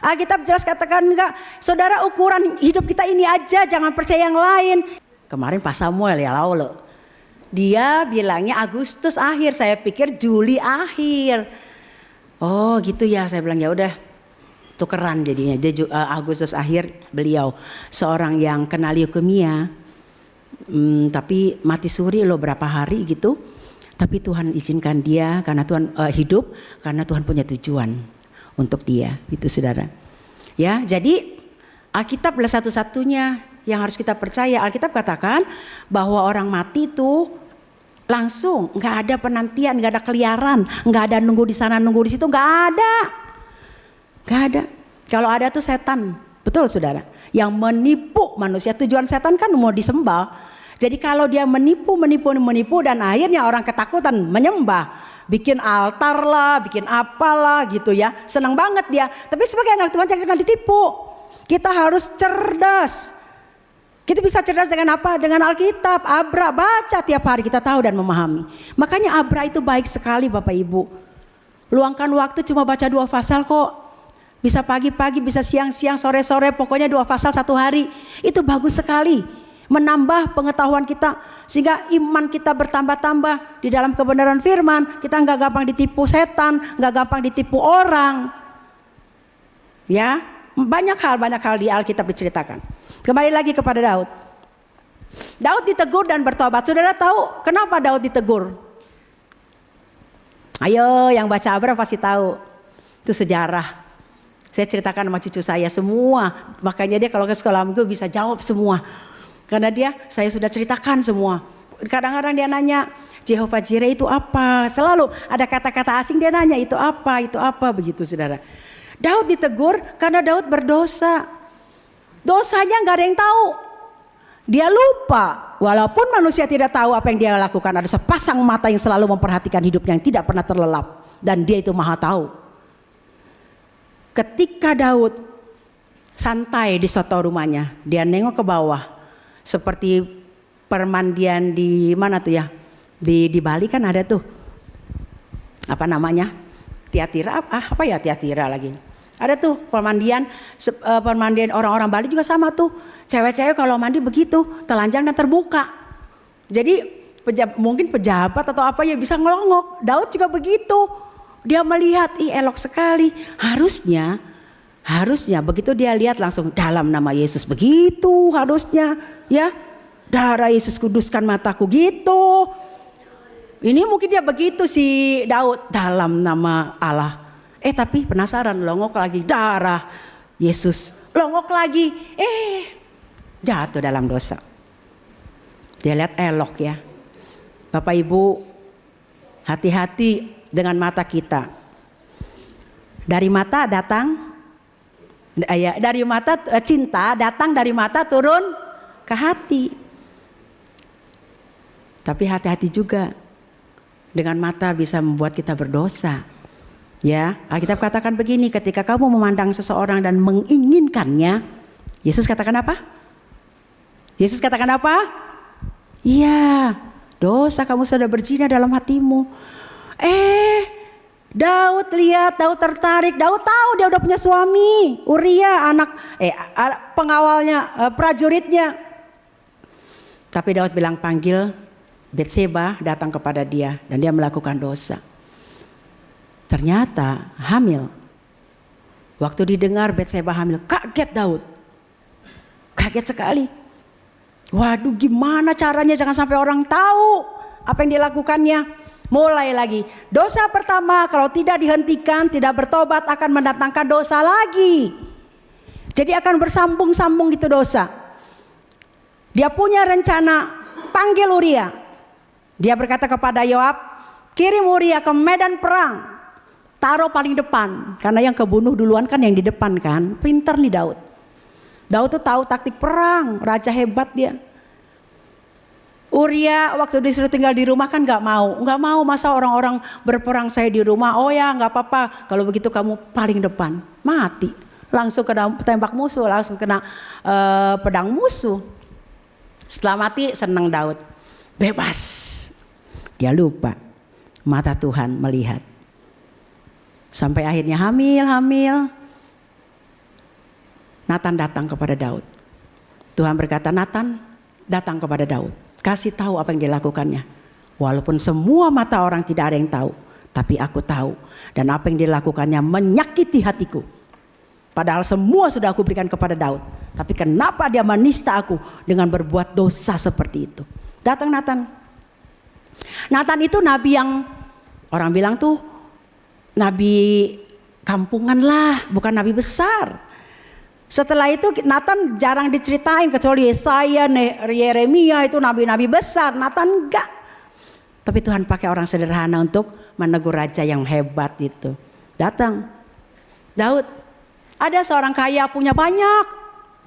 Alkitab jelas katakan enggak. Saudara, ukuran hidup kita ini aja, jangan percaya yang lain. Kemarin Pak Samuel ya lalu. Dia bilangnya Agustus akhir, saya pikir Juli akhir. Oh gitu ya, saya bilang ya udah tukeran jadinya. Dia Agustus akhir, beliau seorang yang kena leukemia. Tapi mati suri loh berapa hari gitu. Tapi Tuhan izinkan dia karena Tuhan hidup, karena Tuhan punya tujuan untuk dia, itu saudara. Ya, jadi Alkitab adalah satu-satunya yang harus kita percaya. Alkitab katakan bahwa orang mati itu langsung, nggak ada penantian, nggak ada keliaran, nggak ada nunggu di sana nunggu di situ, nggak ada. Kalau ada tuh setan, betul saudara, yang menipu manusia. Tujuan setan kan mau disembah. Jadi kalau dia menipu dan akhirnya orang ketakutan menyembah, bikin altar lah, bikin apalah gitu ya, senang banget dia. Tapi sebagai anak Tuhan jangan ditipu. Kita harus cerdas. Kita bisa cerdas dengan apa? Dengan Alkitab. Abra baca tiap hari, kita tahu dan memahami. Makanya Abra itu baik sekali Bapak Ibu. Luangkan waktu cuma baca 2 pasal kok. Bisa pagi-pagi, bisa siang-siang, sore-sore, pokoknya 2 pasal 1 hari. Itu bagus sekali. Menambah pengetahuan kita sehingga iman kita bertambah-tambah di dalam kebenaran firman. Kita nggak gampang ditipu setan, nggak gampang ditipu orang. Ya, banyak hal di Alkitab diceritakan. Kembali lagi kepada Daud. Daud ditegur dan bertobat. Saudara tahu kenapa Daud ditegur? Ayo, yang baca Abra pasti tahu. Itu sejarah. Saya ceritakan sama cucu saya semua. Makanya dia kalau ke sekolah minggu bisa jawab semua. Karena saya sudah ceritakan semua. Kadang-kadang dia nanya, Jehovah Jireh itu apa? Selalu ada kata-kata asing dia nanya itu apa begitu saudara. Daud ditegur karena Daud berdosa. Dosanya gak ada yang tahu. Dia lupa. Walaupun manusia tidak tahu apa yang dia lakukan. Ada sepasang mata yang selalu memperhatikan hidupnya yang tidak pernah terlelap. Dan dia itu maha tahu. Ketika Daud santai di soto rumahnya, dia nengok ke bawah. Seperti permandian di mana tuh ya? Di Bali kan ada tuh. Apa namanya? Tiatira apa ya Tiatira lagi. Ada tuh permandian orang-orang Bali juga sama tuh. Cewek-cewek kalau mandi begitu, telanjang dan terbuka. Jadi mungkin pejabat atau apa ya bisa ngelongok. Daud juga begitu. Dia melihat, elok sekali. Harusnya begitu dia lihat langsung dalam nama Yesus begitu harusnya ya, darah Yesus kuduskan mataku gitu. Ini mungkin dia begitu si Daud dalam nama Allah. Tapi penasaran longok lagi darah Yesus, longok lagi jatuh dalam dosa. Dia lihat elok ya. Bapak Ibu hati-hati dengan mata kita. Dari mata datang, dari mata cinta datang dari mata turun ke hati. Tapi hati-hati juga, dengan mata bisa membuat kita berdosa. Ya, Alkitab katakan begini, ketika kamu memandang seseorang dan menginginkannya, Yesus katakan apa? Yesus katakan apa? Iya, dosa kamu sudah berzina dalam hatimu. Daud lihat, Daud tertarik, Daud tahu dia udah punya suami, Uria pengawalnya, prajuritnya. Tapi Daud bilang panggil Betseba datang kepada dia dan dia melakukan dosa. Ternyata hamil. Waktu didengar Betseba hamil, kaget Daud. Kaget sekali. Waduh, gimana caranya jangan sampai orang tahu apa yang dilakukannya. Mulai lagi. Dosa pertama kalau tidak dihentikan, tidak bertobat akan mendatangkan dosa lagi. Jadi akan bersambung-sambung gitu dosa. Dia punya rencana panggil Uria. Dia berkata kepada Yoab, kirim Uria ke medan perang. Taruh paling depan. Karena yang kebunuh duluan kan yang di depan kan. Pinter nih Daud. Daud tuh tahu taktik perang. Raja hebat dia. Uria waktu disuruh tinggal di rumah kan gak mau. Gak mau, masa orang-orang berperang saya di rumah. Oh ya gak apa-apa. Kalau begitu kamu paling depan. Mati. Langsung kena tembak musuh. Langsung kena pedang musuh. Setelah mati senang Daud. Bebas. Dia lupa. Mata Tuhan melihat. Sampai akhirnya hamil. Natan datang kepada Daud. Tuhan berkata, Natan datang kepada Daud. Kasih tahu apa yang dilakukannya. Walaupun semua mata orang tidak ada yang tahu. Tapi aku tahu. Dan apa yang dilakukannya menyakiti hatiku. Padahal semua sudah aku berikan kepada Daud. Tapi kenapa dia menista aku dengan berbuat dosa seperti itu. Datang Natan. Natan itu nabi yang orang bilang tuh nabi kampungan lah, bukan nabi besar. Setelah itu Natan jarang diceritain kecuali Yesaya, Yeremia itu nabi-nabi besar. Natan enggak. Tapi Tuhan pakai orang sederhana untuk menegur raja yang hebat itu. Datang. Daud, ada seorang kaya punya banyak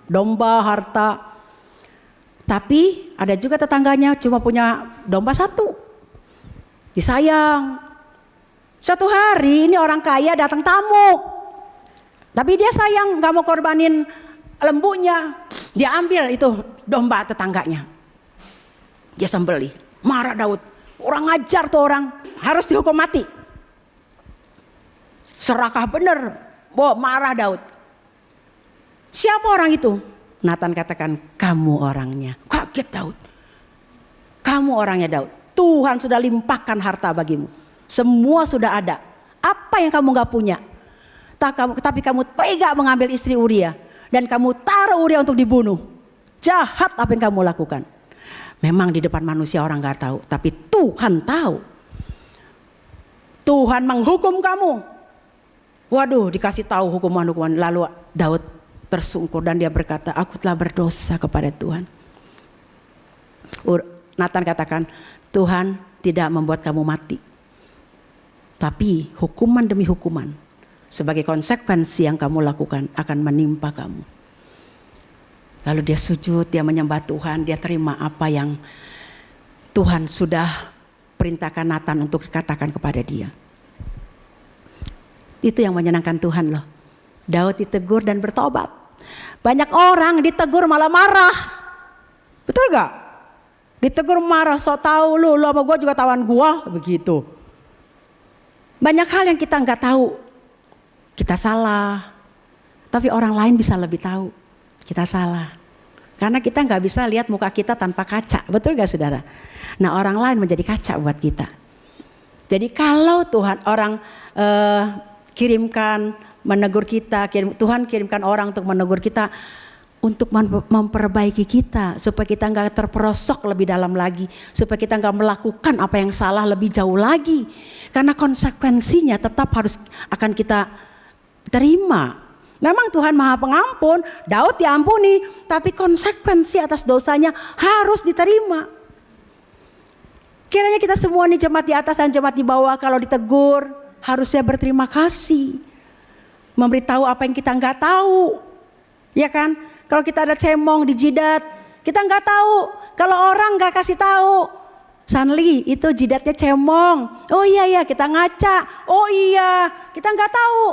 domba, harta. Tapi ada juga tetangganya cuma punya domba satu. Disayang. Suatu hari ini orang kaya datang tamu. Tapi dia sayang, gak mau korbanin lembunya. Dia ambil itu domba tetangganya. Dia sembelih. Marah Daud. Kurang ajar tuh orang. Harus dihukum mati. Serakah bener. Marah Daud. Siapa orang itu? Natan katakan, kamu orangnya. Kaget Daud. Kamu orangnya Daud. Tuhan sudah limpahkan harta bagimu. Semua sudah ada. Apa yang kamu gak punya? Tapi kamu tega mengambil istri Uria. Dan kamu taruh Uria untuk dibunuh. Jahat apa yang kamu lakukan. Memang di depan manusia orang gak tahu. Tapi Tuhan tahu. Tuhan menghukum kamu. Waduh, dikasih tahu hukuman-hukuman. Lalu Daud tersungkur dan dia berkata, aku telah berdosa kepada Tuhan. Natan katakan, Tuhan tidak membuat kamu mati. Tapi hukuman demi hukuman. Sebagai konsekuensi yang kamu lakukan akan menimpa kamu. Lalu dia sujud, dia menyembah Tuhan, dia terima apa yang Tuhan sudah perintahkan Natan untuk dikatakan kepada dia. Itu yang menyenangkan Tuhan loh. Daud ditegur dan bertobat. Banyak orang ditegur malah marah. Betul gak? Ditegur marah, so tau lu sama gue juga tawan gue, begitu. Banyak hal yang kita gak tahu. Kita salah, tapi orang lain bisa lebih tahu kita salah. Karena kita gak bisa lihat muka kita tanpa kaca, betul gak saudara? Nah orang lain menjadi kaca buat kita. Jadi kalau Tuhan orang kirimkan menegur kita, Tuhan kirimkan orang untuk menegur kita, untuk memperbaiki kita, supaya kita gak terperosok lebih dalam lagi, supaya kita gak melakukan apa yang salah lebih jauh lagi. Karena konsekuensinya tetap harus akan kita terima. Memang Tuhan Maha Pengampun, Daud diampuni, tapi konsekuensi atas dosanya harus diterima. Kiranya kita semua nih jemaat di atas dan jemaat di bawah kalau ditegur harusnya berterima kasih. memberitahu apa yang kita nggak tahu. Ya kan? Kalau kita ada cemong di jidat, kita nggak tahu. Kalau orang nggak kasih tahu, Sanli itu jidatnya cemong. Oh iya kita ngaca. Oh iya, kita nggak tahu.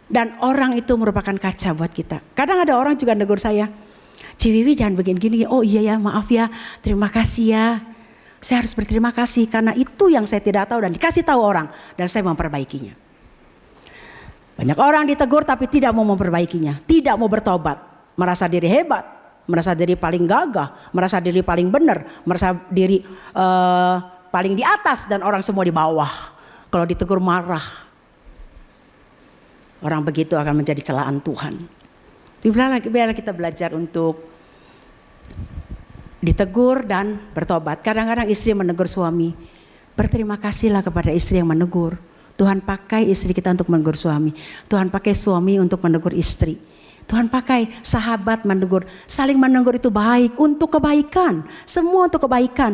Dan orang itu merupakan kaca buat kita. Kadang ada orang juga negur saya, Ciwiwi jangan begini-gini. Oh iya ya, maaf ya, terima kasih ya. Saya harus berterima kasih karena itu yang saya tidak tahu dan dikasih tahu orang dan saya memperbaikinya. Banyak orang ditegur tapi tidak mau memperbaikinya, tidak mau bertobat, merasa diri hebat, merasa diri paling gagah, merasa diri paling benar, merasa diri paling di atas dan orang semua di bawah. Kalau ditegur marah. Orang begitu akan menjadi celaan Tuhan. Biarlah kita belajar untuk ditegur dan bertobat. Kadang-kadang istri menegur suami. Berterima kasihlah kepada istri yang menegur. Tuhan pakai istri kita untuk menegur suami. Tuhan pakai suami untuk menegur istri. Tuhan pakai sahabat menegur. Saling menegur itu baik untuk kebaikan. Semua untuk kebaikan.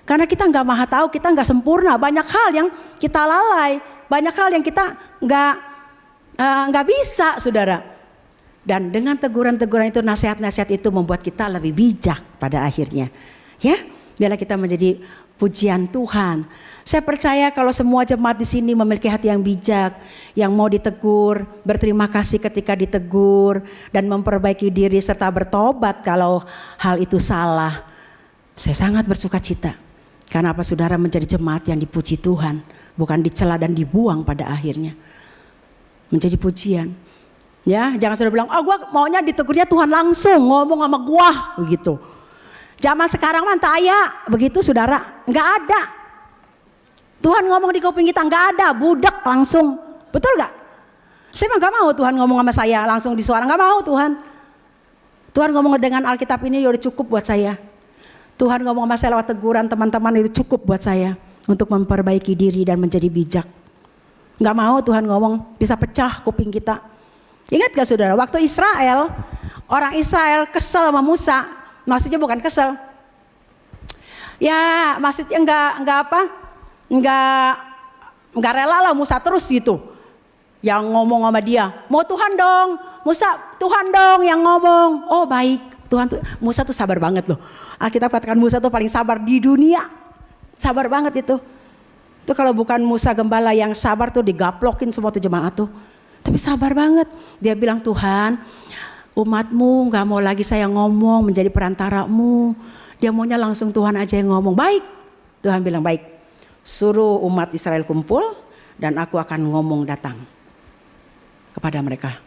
Karena kita nggak maha tahu, kita nggak sempurna. Banyak hal yang kita lalai. Banyak hal yang kita nggak bisa, saudara. Dan dengan teguran-teguran itu, nasihat-nasihat itu membuat kita lebih bijak pada akhirnya. Ya, biarlah kita menjadi pujian Tuhan. Saya percaya kalau semua jemaat di sini memiliki hati yang bijak, yang mau ditegur, berterima kasih ketika ditegur, dan memperbaiki diri serta bertobat kalau hal itu salah. Saya sangat bersuka cita. Karena apa, saudara menjadi jemaat yang dipuji Tuhan, bukan dicela dan dibuang pada akhirnya. Menjadi pujian. Ya, jangan sudah bilang, gua maunya ditegurnya Tuhan langsung ngomong sama gua begitu. Zaman sekarang mah taya begitu, saudara, nggak ada. Tuhan ngomong di kuping kita nggak ada, budak langsung, betul nggak? Saya mah nggak mau Tuhan ngomong sama saya langsung di suara, nggak mau Tuhan. Tuhan ngomong dengan Alkitab ini udah cukup buat saya. Tuhan ngomong sama saya lewat teguran teman-teman itu cukup buat saya untuk memperbaiki diri dan menjadi bijak. Nggak mau Tuhan ngomong bisa pecah kuping kita. Ingat gak saudara, waktu Israel, orang Israel kesel sama Musa, maksudnya bukan kesel, ya maksudnya nggak rela lah Musa terus gitu, yang ngomong sama dia, mau Tuhan dong, Musa Tuhan dong yang ngomong, oh baik Tuhan, Musa tuh sabar banget loh, Alkitab katakan Musa tuh paling sabar di dunia, sabar banget itu kalau bukan Musa gembala yang sabar tuh digaplokin semua tuh jemaat tuh. Tapi sabar banget. Dia bilang, Tuhan, umatmu gak mau lagi saya ngomong menjadi perantaramu. Dia maunya langsung Tuhan aja yang ngomong. Baik. Tuhan bilang baik. Suruh umat Israel kumpul dan aku akan ngomong datang kepada mereka.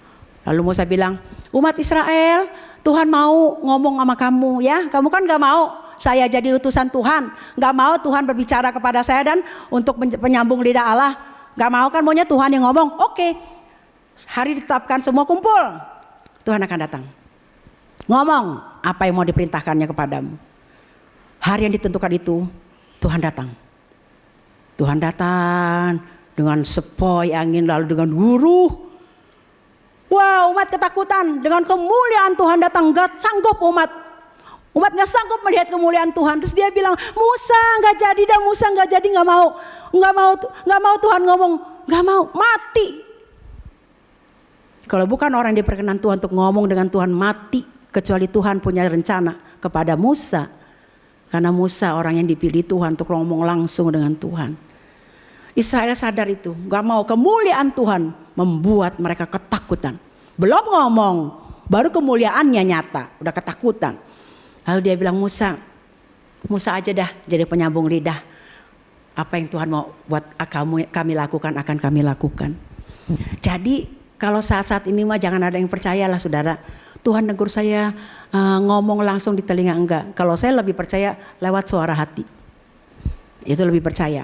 Lalu Musa bilang, umat Israel, Tuhan mau ngomong sama kamu ya. Kamu kan gak mau saya jadi utusan Tuhan. Gak mau Tuhan berbicara kepada saya dan untuk penyambung lidah Allah. Gak mau kan, maunya Tuhan yang ngomong. Oke. Hari ditetapkan semua kumpul, Tuhan akan datang. Ngomong apa yang mau diperintahkannya kepadamu. Hari yang ditentukan itu Tuhan datang. Tuhan datang dengan sepoi angin lalu dengan guruh. Wah, umat ketakutan, dengan kemuliaan Tuhan datang. Gak sanggup umat gak sanggup melihat kemuliaan Tuhan. Terus dia bilang, Musa gak jadi dah, Musa gak jadi, gak mau Tuhan ngomong, gak mau, mati. Kalau bukan orang yang diperkenan Tuhan untuk ngomong dengan Tuhan, mati. Kecuali Tuhan punya rencana kepada Musa. Karena Musa orang yang dipilih Tuhan untuk ngomong langsung dengan Tuhan. Israel sadar itu, gak mau, kemuliaan Tuhan membuat mereka ketakutan. Belum ngomong, baru kemuliaannya nyata, udah ketakutan. Lalu dia bilang, Musa aja dah jadi penyambung lidah. Apa yang Tuhan mau buat kami lakukan, akan kami lakukan. Jadi kalau saat-saat ini mah jangan ada yang percayalah saudara. Tuhan negur saya ngomong langsung di telinga, enggak. Kalau saya lebih percaya lewat suara hati. Itu lebih percaya.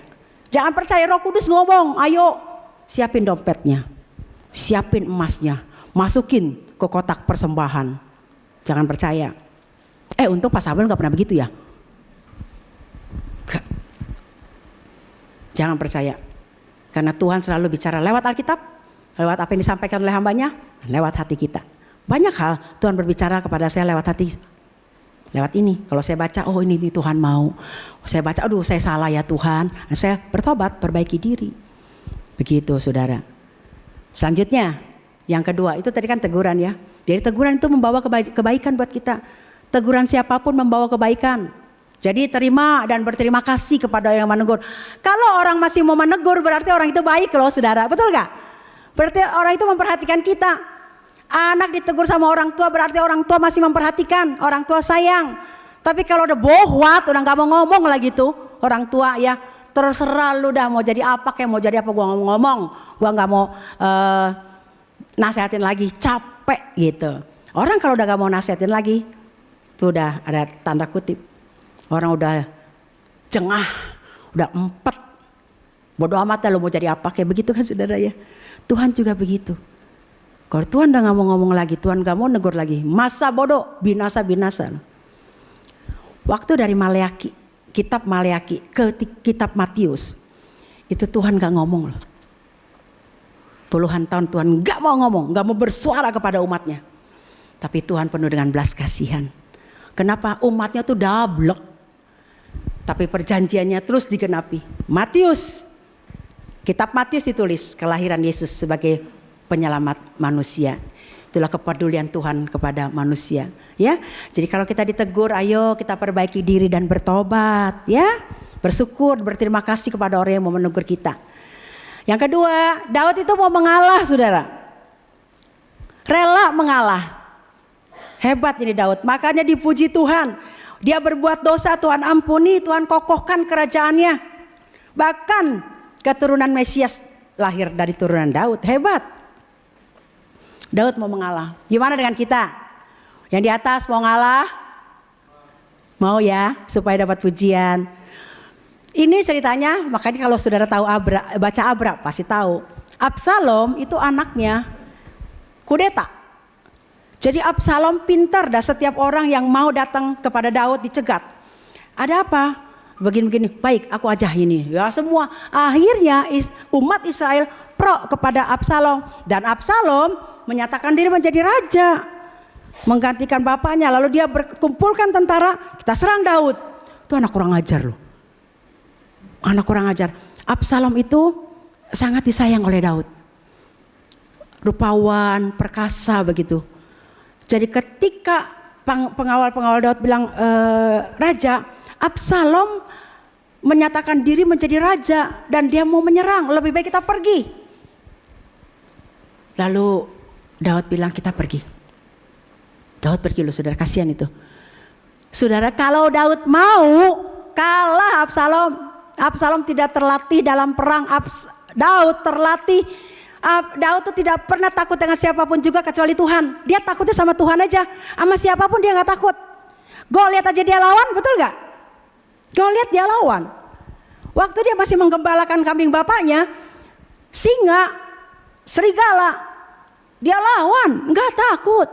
Jangan percaya Roh Kudus ngomong, ayo siapin dompetnya. Siapin emasnya. Masukin ke kotak persembahan. Jangan percaya. Untung Pak Samuel gak pernah begitu ya. Gak. Jangan percaya. Karena Tuhan selalu bicara lewat Alkitab. Lewat apa yang disampaikan oleh hambanya, lewat hati kita. Banyak hal Tuhan berbicara kepada saya lewat hati. Lewat ini, kalau saya baca, oh ini Tuhan mau. Saya baca, aduh saya salah ya Tuhan. Saya bertobat, perbaiki diri. Begitu saudara. Selanjutnya, yang kedua, itu tadi kan teguran ya. Jadi teguran itu membawa kebaikan buat kita. Teguran siapapun membawa kebaikan. Jadi terima dan berterima kasih kepada yang menegur. Kalau orang masih mau menegur berarti orang itu baik loh saudara. Betul gak? Berarti orang itu memperhatikan kita. Anak ditegur sama orang tua berarti orang tua masih memperhatikan. Orang tua sayang. Tapi kalau udah bohwat, udah gak mau ngomong lagi tuh orang tua ya. Terserah lu dah mau jadi apa kayak mau jadi apa, gua gak mau ngomong. Gua gak mau nasihatin lagi, capek gitu. Orang kalau udah gak mau nasihatin lagi, tuh udah ada tanda kutip. Orang udah jengah, udah empet. Bodoh amat lah lu mau jadi apa, kayak begitu kan saudara ya. Tuhan juga begitu. Kalau Tuhan udah gak mau ngomong lagi, Tuhan gak mau negur lagi. Masa bodoh, binasa-binasa. Waktu dari Maleaki, kitab Maleaki ke kitab Matius, itu Tuhan gak ngomong loh. Puluhan tahun Tuhan gak mau ngomong, gak mau bersuara kepada umatnya. Tapi Tuhan penuh dengan belas kasihan. Kenapa? Umatnya tuh dablek. Tapi perjanjiannya terus digenapi. Matius, kitab Matius ditulis kelahiran Yesus sebagai penyelamat manusia. Itulah kepedulian Tuhan kepada manusia. Ya, jadi kalau kita ditegur, ayo kita perbaiki diri dan bertobat. Ya, bersyukur, berterima kasih kepada orang yang mau menegur kita. Yang kedua, Daud itu mau mengalah, saudara. Rela mengalah. Hebat ini Daud. Makanya dipuji Tuhan. Dia berbuat dosa, Tuhan ampuni, Tuhan kokohkan kerajaannya. Bahkan keturunan Mesias lahir dari turunan Daud. Hebat. Daud mau mengalah. Gimana dengan kita? Yang di atas mau ngalah? Mau ya, supaya dapat pujian. Ini ceritanya, makanya kalau saudara tahu baca Abra pasti tahu. Absalom itu anaknya kudeta. Jadi Absalom pintar dan setiap orang yang mau datang kepada Daud dicegat. Ada apa? Begini-begini, baik aku aja ini. Ya semua. Akhirnya umat Israel pro kepada Absalom. Dan Absalom menyatakan diri menjadi raja. Menggantikan bapaknya. Lalu dia berkumpulkan tentara, kita serang Daud. Itu anak kurang ajar loh. Anak kurang ajar. Absalom itu sangat disayang oleh Daud. Rupawan, perkasa begitu. Jadi ketika pengawal-pengawal Daud bilang raja, Absalom menyatakan diri menjadi raja dan dia mau menyerang. Lebih baik kita pergi. Lalu Daud bilang kita pergi. Daud pergi loh saudara, kasihan itu. Saudara, kalau Daud mau kalah Absalom. Absalom tidak terlatih dalam perang. Daud terlatih. Daud itu tidak pernah takut dengan siapapun juga kecuali Tuhan. Dia takutnya sama Tuhan aja. Sama siapapun dia gak takut. Goliat aja dia lawan, betul gak? Goliat dia lawan. Waktu dia masih menggembalakan kambing bapaknya, singa, serigala, dia lawan, gak takut.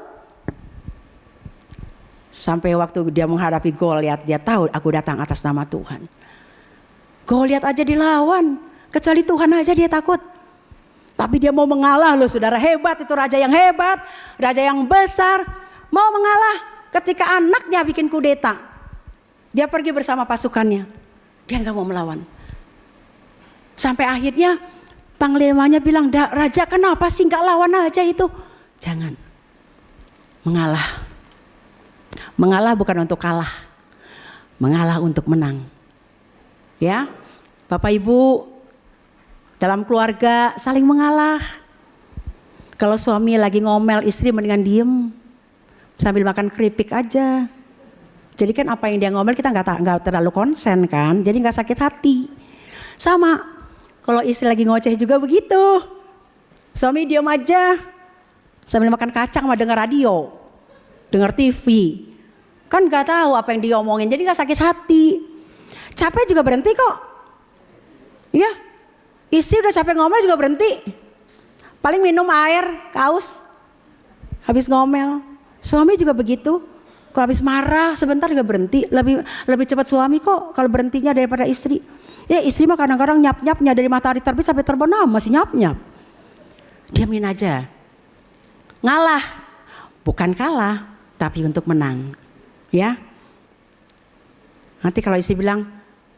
Sampai waktu dia menghadapi Goliat, dia tahu aku datang atas nama Tuhan. Goliat aja dilawan, kecuali Tuhan aja dia takut. Tapi dia mau mengalah loh saudara, hebat itu raja yang hebat, raja yang besar, mau mengalah ketika anaknya bikin kudeta. Dia pergi bersama pasukannya, dia gak mau melawan. Sampai akhirnya panglimanya bilang, raja kenapa sih gak lawan aja itu? Jangan, mengalah. Mengalah bukan untuk kalah, mengalah untuk menang. Ya, Bapak Ibu dalam keluarga saling mengalah. Kalau suami lagi ngomel, istri mendingan diem sambil makan keripik aja. Jadi kan apa yang dia ngomel kita nggak terlalu konsen kan, jadi nggak sakit hati. Sama kalau istri lagi ngoceh juga begitu. Suami diem aja sambil makan kacang sama denger radio, denger TV. Kan gak tahu apa yang diomongin, jadi gak sakit hati. Capek juga berhenti kok. Ya, istri udah capek ngomel juga berhenti. Paling minum air, kaus, habis ngomel. Suami juga begitu. Kalau habis marah sebentar juga berhenti. Lebih cepat suami kok kalau berhentinya daripada istri. Ya istri mah kadang-kadang nyap-nyapnya dari matahari terbit sampai terbenam masih nyap-nyap. Diamin aja. Ngalah, bukan kalah, tapi untuk menang. Ya, nanti kalau istri bilang,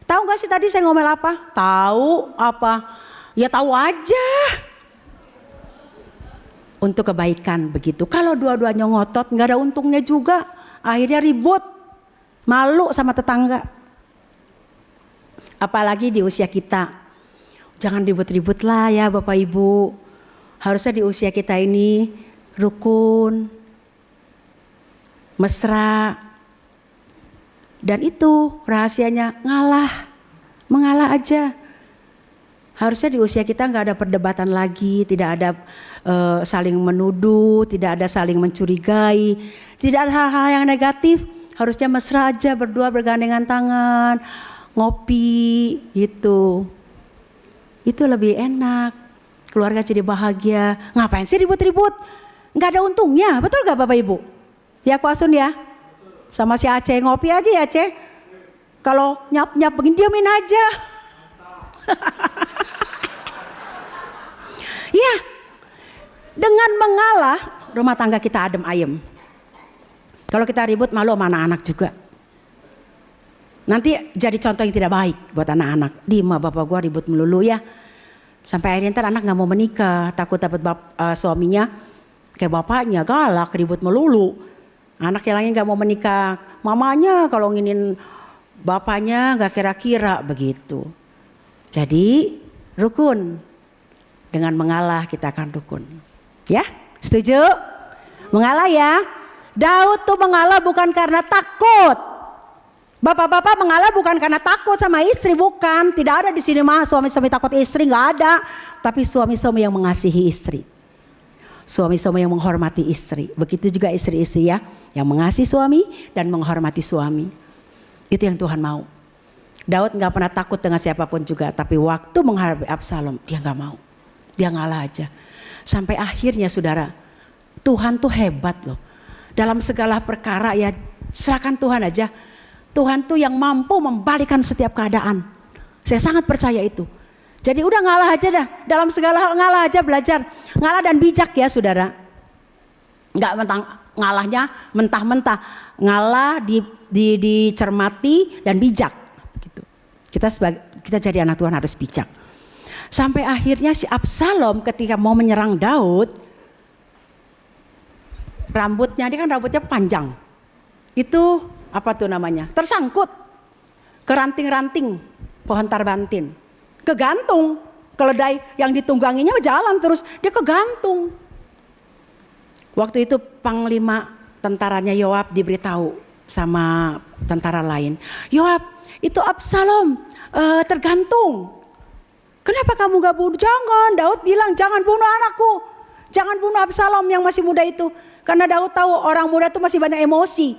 tahu gak sih tadi saya ngomel apa? Tahu apa? Ya tahu aja. untuk kebaikan begitu. Kalau dua-duanya ngotot nggak ada untungnya juga. Akhirnya ribut, malu sama tetangga. Apalagi di usia kita. Jangan ribut-ribut lah ya Bapak Ibu. Harusnya di usia kita ini rukun, mesra. Dan itu rahasianya mengalah aja. Harusnya di usia kita nggak ada perdebatan lagi, tidak ada saling menuduh, tidak ada saling mencurigai, tidak ada hal-hal yang negatif. Harusnya mesra aja, berdua bergandengan tangan, ngopi gitu. Itu lebih enak, keluarga jadi bahagia. Ngapain sih ribut-ribut? Nggak ada untungnya, betul nggak Bapak Ibu? Ya Kuasun ya, sama si Aceh ngopi aja ya Aceh. Kalau nyap-nyap begini diamin aja. Ya, dengan mengalah rumah tangga kita adem ayem. Kalau kita ribut malu sama anak-anak juga. Nanti jadi contoh yang tidak baik buat anak-anak. Dima bapak gua ribut melulu ya. Sampai akhirnya ntar anak nggak mau menikah, takut dapat suaminya kayak bapaknya galak, ribut melulu. Anak yang lain nggak mau menikah, mamanya kalau nginin bapaknya nggak kira-kira begitu. Jadi rukun. Dengan mengalah kita akan rukun. Ya, setuju? Mengalah ya. Daud tuh mengalah bukan karena takut. Bapak-bapak mengalah bukan karena takut sama istri, bukan. Tidak ada di sini mah suami-suami takut istri, nggak ada. Tapi suami-suami yang mengasihi istri. Suami-suami yang menghormati istri. Begitu juga istri-istri ya, yang mengasihi suami dan menghormati suami. Itu yang Tuhan mau. Daud nggak pernah takut dengan siapapun juga, tapi waktu menghadapi Absalom dia nggak mau. Dia ngalah aja. Sampai akhirnya saudara, Tuhan tuh hebat loh. Dalam segala perkara ya serahkan Tuhan aja. Tuhan tuh yang mampu membalikan setiap keadaan. Saya sangat percaya itu. Jadi udah ngalah aja dah. Dalam segala hal ngalah aja, belajar. Ngalah dan bijak ya saudara. Nggak ngalahnya mentah-mentah. Ngalah dicermati dan bijak. Gitu. Kita jadi anak Tuhan harus bijak. Sampai akhirnya si Absalom ketika mau menyerang Daud, rambutnya, dia kan rambutnya panjang. Itu apa tuh namanya? Tersangkut ke ranting-ranting pohon tarbantin. Kegantung, keledai yang ditungganginya jalan terus, dia kegantung. Waktu itu panglima tentaranya Yoab diberitahu sama tentara lain. Yoab, itu Absalom tergantung. Kenapa kamu gak bunuh? Jangan, Daud bilang jangan bunuh anakku. Jangan bunuh Absalom yang masih muda itu. Karena Daud tahu orang muda itu masih banyak emosi.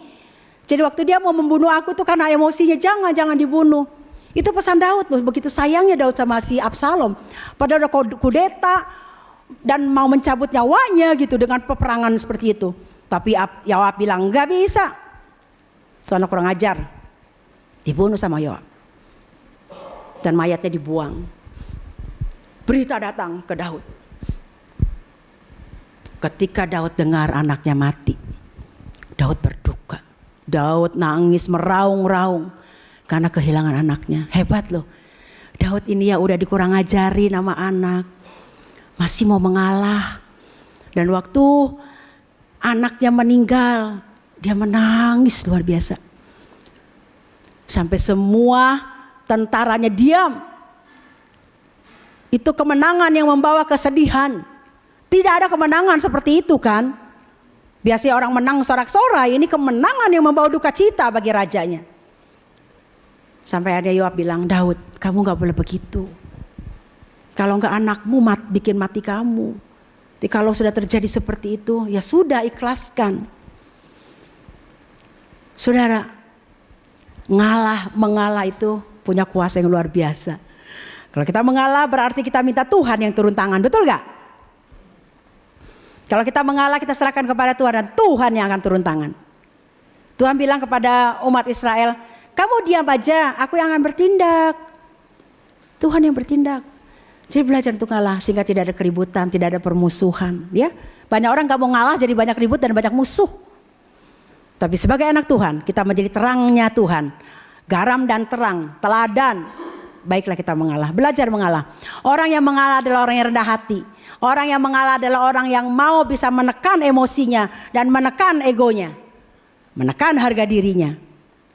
Jadi waktu dia mau membunuh aku tuh karena emosinya, jangan dibunuh. Itu pesan Daud loh, begitu sayangnya Daud sama si Absalom. Padahal udah kudeta dan mau mencabut nyawanya gitu dengan peperangan seperti itu. Tapi Yoab bilang gak bisa. Soalnya kurang ajar. Dibunuh sama Yoab. Dan mayatnya dibuang. Berita datang ke Daud. Ketika Daud dengar anaknya mati, Daud berduka. Daud nangis meraung-raung karena kehilangan anaknya. Hebat loh. Daud ini ya udah dikurang ajari nama anak, masih mau mengalah. Dan waktu anaknya meninggal, dia menangis luar biasa. Sampai semua tentaranya diam. Itu kemenangan yang membawa kesedihan. Tidak ada kemenangan seperti itu kan. Biasanya orang menang sorak-sorai, ini kemenangan yang membawa duka cita bagi rajanya. Sampai ada Yoab bilang, Daud kamu gak boleh begitu. Kalau enggak anakmu bikin mati kamu. Jadi kalau sudah terjadi seperti itu, ya sudah ikhlaskan. Saudara, mengalah itu punya kuasa yang luar biasa. Kalau kita mengalah berarti kita minta Tuhan yang turun tangan, betul gak? Kalau kita mengalah kita serahkan kepada Tuhan dan Tuhan yang akan turun tangan. Tuhan bilang kepada umat Israel, kamu diam aja, aku yang akan bertindak. Tuhan yang bertindak. Jadi belajar untuk ngalah sehingga tidak ada keributan, tidak ada permusuhan. Ya, banyak orang gak mau ngalah jadi banyak ribut dan banyak musuh. Tapi sebagai anak Tuhan kita menjadi terangnya Tuhan. Garam dan terang, teladan baiklah kita mengalah. Belajar mengalah. Orang yang mengalah adalah orang yang rendah hati. Orang yang mengalah adalah orang yang mau bisa menekan emosinya dan menekan egonya. Menekan harga dirinya.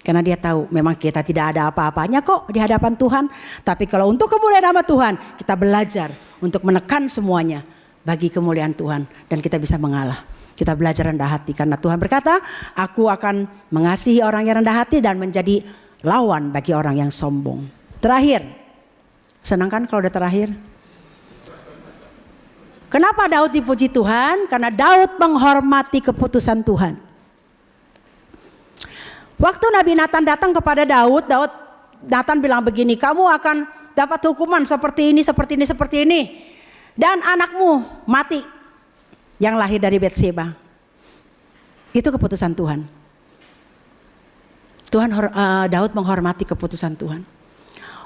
Karena dia tahu memang kita tidak ada apa-apanya kok di hadapan Tuhan. Tapi kalau untuk kemuliaan nama Tuhan, kita belajar untuk menekan semuanya bagi kemuliaan Tuhan. Dan kita bisa mengalah. Kita belajar rendah hati karena Tuhan berkata, aku akan mengasihi orang yang rendah hati dan menjadi lawan bagi orang yang sombong. Terakhir, senang kan kalau udah terakhir? Kenapa Daud dipuji Tuhan? Karena Daud menghormati keputusan Tuhan. Waktu Nabi Nathan datang kepada Daud, Nathan bilang begini, kamu akan dapat hukuman seperti ini, seperti ini, seperti ini. Dan anakmu mati yang lahir dari Betseba. Itu keputusan Tuhan. Daud menghormati keputusan Tuhan.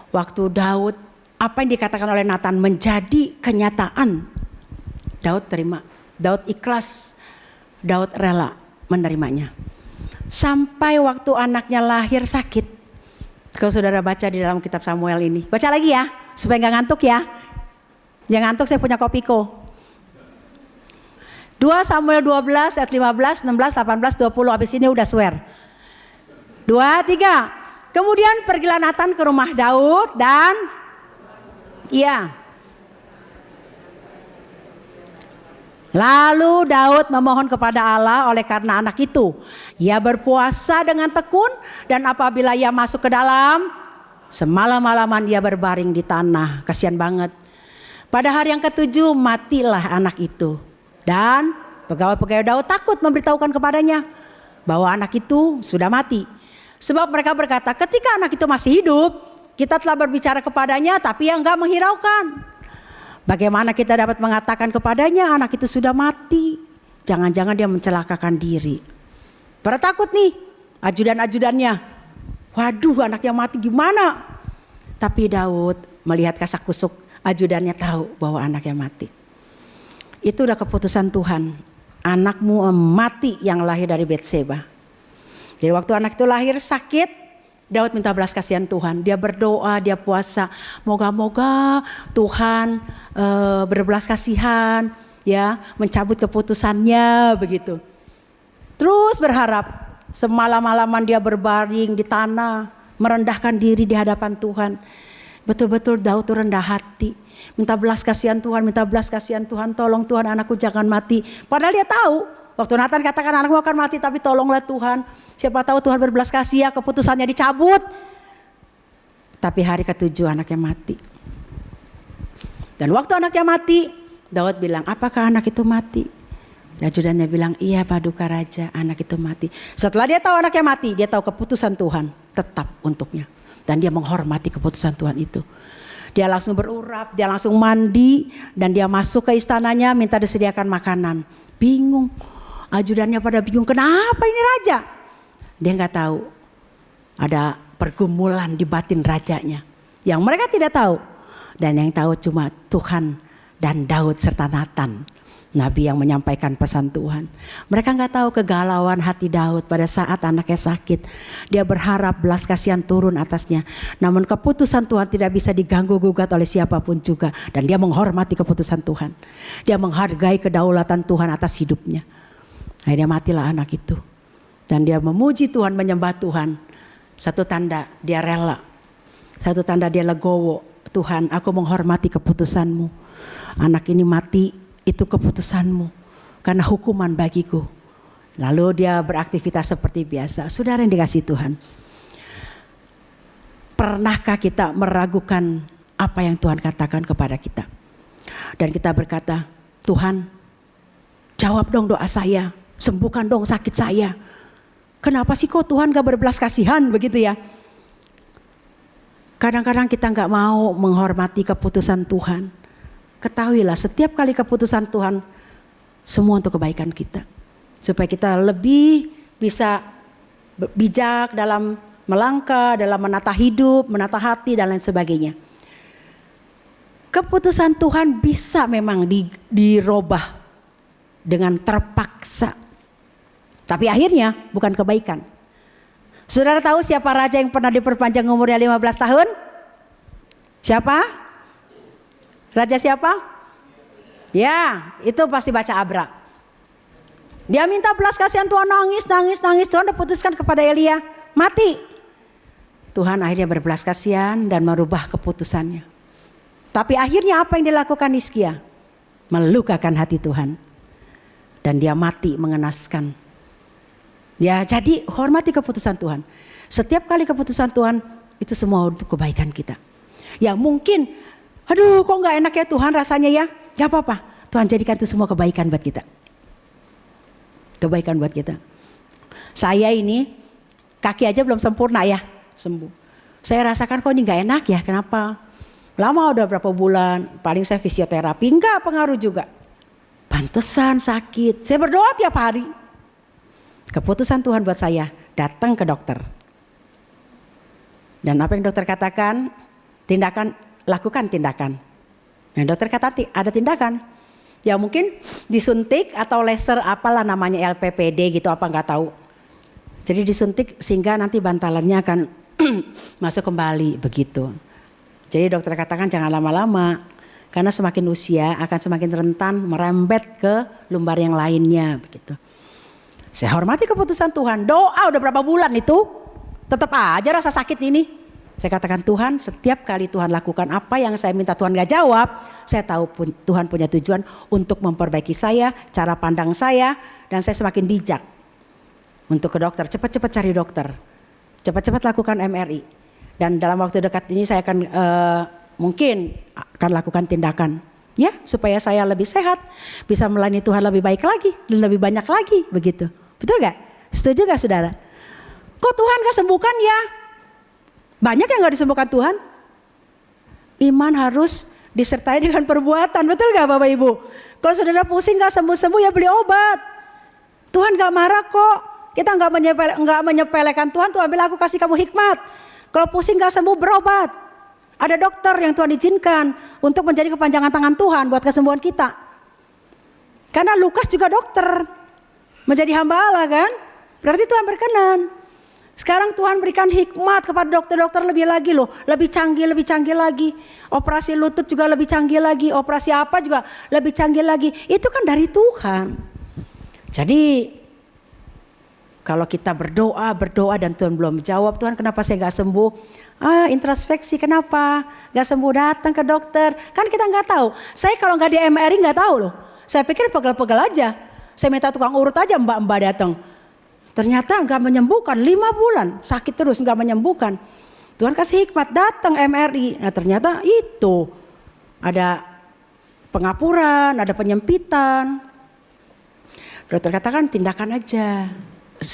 Waktu Daud, apa yang dikatakan oleh Nathan menjadi kenyataan, Daud terima, Daud ikhlas, Daud rela menerimanya. Sampai waktu anaknya lahir sakit. Kalau saudara baca di dalam kitab Samuel ini, baca lagi ya, supaya gak ngantuk ya. Jangan ngantuk, saya punya kopiko. 2 Samuel 12 ayat 15, 16, 18, 20, habis ini udah swear. 2, 3. Kemudian pergilah Nathan ke rumah Daud dan lalu Daud memohon kepada Allah oleh karena anak itu. Ia berpuasa dengan tekun dan apabila ia masuk ke dalam, semalam-malaman ia berbaring di tanah. Kasihan banget. Pada hari yang ke-7 matilah anak itu. Dan pegawai-pegawai Daud takut memberitahukan kepadanya bahwa anak itu sudah mati. Sebab mereka berkata, ketika anak itu masih hidup, kita telah berbicara kepadanya tapi yang enggak menghiraukan. Bagaimana kita dapat mengatakan kepadanya anak itu sudah mati? Jangan-jangan dia mencelakakan diri. Para takut nih ajudan-ajudannya. Waduh, anaknya mati gimana? Tapi Daud melihat kasak kusuk ajudannya tahu bahwa anaknya mati. Itu udah keputusan Tuhan. Anakmu mati yang lahir dari Betseba. Jadi waktu anak itu lahir sakit, Daud minta belas kasihan Tuhan. Dia berdoa, dia puasa. Moga-moga Tuhan berbelas kasihan, ya, mencabut keputusannya begitu. Terus berharap, semalam-malaman dia berbaring di tanah, merendahkan diri di hadapan Tuhan. Betul-betul Daud itu rendah hati. Minta belas kasihan Tuhan, minta belas kasihan Tuhan. Tolong Tuhan anakku jangan mati. Padahal dia tahu, waktu Nathan katakan anakmu akan mati, tapi tolonglah Tuhan. Siapa tahu Tuhan berbelas kasihan, keputusannya dicabut. Tapi hari ke-7 anaknya mati. Dan waktu anaknya mati, Daud bilang, apakah anak itu mati? Dan ajudannya bilang, iya Paduka Raja, anak itu mati. Setelah dia tahu anaknya mati, dia tahu keputusan Tuhan tetap untuknya. Dan dia menghormati keputusan Tuhan itu. Dia langsung berurap, dia langsung mandi, dan dia masuk ke istananya minta disediakan makanan. Bingung, ajudannya pada bingung, kenapa ini raja? Dia nggak tahu ada pergumulan di batin rajanya yang mereka tidak tahu, dan yang tahu cuma Tuhan dan Daud serta Nathan, nabi yang menyampaikan pesan Tuhan. Mereka nggak tahu kegalauan hati Daud pada saat anaknya sakit. Dia berharap belas kasihan turun atasnya, namun keputusan Tuhan tidak bisa diganggu gugat oleh siapapun juga, dan dia menghormati keputusan Tuhan. Dia menghargai kedaulatan Tuhan atas hidupnya. Akhirnya matilah anak itu. Dan dia memuji Tuhan, menyembah Tuhan. Satu tanda dia rela. Satu tanda dia legowo. Tuhan, aku menghormati keputusanmu. Anak ini mati, itu keputusanmu. Karena hukuman bagiku. Lalu dia beraktivitas seperti biasa. Saudara yang dikasihi Tuhan. Pernahkah kita meragukan apa yang Tuhan katakan kepada kita? Dan kita berkata, Tuhan, jawab dong doa saya. Sembuhkan dong sakit saya. Kenapa sih kok Tuhan gak berbelas kasihan begitu ya? Kadang-kadang kita gak mau menghormati keputusan Tuhan. Ketahuilah setiap kali keputusan Tuhan semua untuk kebaikan kita. Supaya kita lebih bisa bijak dalam melangkah, dalam menata hidup, menata hati dan lain sebagainya. Keputusan Tuhan bisa memang dirubah dengan terpaksa. Tapi akhirnya bukan kebaikan. Saudara tahu siapa raja yang pernah diperpanjang umurnya 15 tahun? Siapa? Raja siapa? Ya, itu pasti baca Abra. Dia minta belas kasihan, Tuhan nangis. Tuhan putuskan kepada Elia, mati. Tuhan akhirnya berbelas kasihan dan merubah keputusannya. Tapi akhirnya apa yang dilakukan Hizkia? Melukakan hati Tuhan. Dan dia mati mengenaskan. Ya, jadi hormati keputusan Tuhan. Setiap kali keputusan Tuhan itu semua untuk kebaikan kita. Ya mungkin, aduh kok gak enak ya Tuhan rasanya ya. Gak apa-apa, Tuhan jadikan itu semua kebaikan buat kita. Kebaikan buat kita. Saya ini kaki aja belum sempurna ya, sembuh. Saya rasakan kok ini gak enak ya, kenapa? Lama udah berapa bulan, paling saya fisioterapi, enggak pengaruh juga. Pantesan sakit, saya berdoa tiap hari. Keputusan Tuhan buat saya, datang ke dokter. Dan apa yang dokter katakan, lakukan tindakan. Nah dokter kata ada tindakan. Ya mungkin disuntik atau laser apalah namanya LPPD gitu apa nggak tahu. Jadi disuntik sehingga nanti bantalannya akan masuk kembali begitu. Jadi dokter katakan jangan lama-lama karena semakin usia akan semakin rentan merembet ke lumbar yang lainnya begitu. Saya hormati keputusan Tuhan. Doa udah berapa bulan itu tetap aja rasa sakit ini. Saya katakan Tuhan, setiap kali Tuhan lakukan apa yang saya minta Tuhan gak jawab, saya tahu Tuhan punya tujuan untuk memperbaiki saya, cara pandang saya, dan saya semakin bijak. Untuk ke dokter, cepat-cepat cari dokter, cepat-cepat lakukan MRI. Dan dalam waktu dekat ini saya akan mungkin akan lakukan tindakan. Ya, supaya saya lebih sehat, bisa melayani Tuhan lebih baik lagi, dan lebih banyak lagi, begitu. Betul gak? Setuju gak saudara? Kok Tuhan gak sembuhkan ya? Banyak yang gak disembuhkan Tuhan. Iman harus disertai dengan perbuatan. Betul gak Bapak Ibu? Kalau saudara pusing gak sembuh-sembuh ya beli obat. Tuhan gak marah kok. Kita gak menyepelekan Tuhan. Tuhan bilang aku kasih kamu hikmat. Kalau pusing gak sembuh berobat. Ada dokter yang Tuhan izinkan untuk menjadi kepanjangan tangan Tuhan buat kesembuhan kita. Karena Lukas juga dokter. Menjadi hamba Allah kan. Berarti Tuhan berkenan. Sekarang Tuhan berikan hikmat kepada dokter-dokter lebih lagi loh. Lebih canggih lagi. Operasi lutut juga lebih canggih lagi. Operasi apa juga lebih canggih lagi. Itu kan dari Tuhan. Jadi kalau kita berdoa dan Tuhan belum jawab. Tuhan kenapa saya gak sembuh? Introspeksi kenapa? Gak sembuh datang ke dokter. Kan kita gak tahu. Saya kalau gak di MRI gak tahu loh. Saya pikir pegal-pegal aja. Saya minta tukang urut aja mbak-mbak datang. Ternyata enggak menyembuhkan, 5 bulan sakit terus enggak menyembuhkan. Tuhan kasih hikmat datang MRI. Nah ternyata itu ada pengapuran, ada penyempitan. Dokter katakan tindakan aja.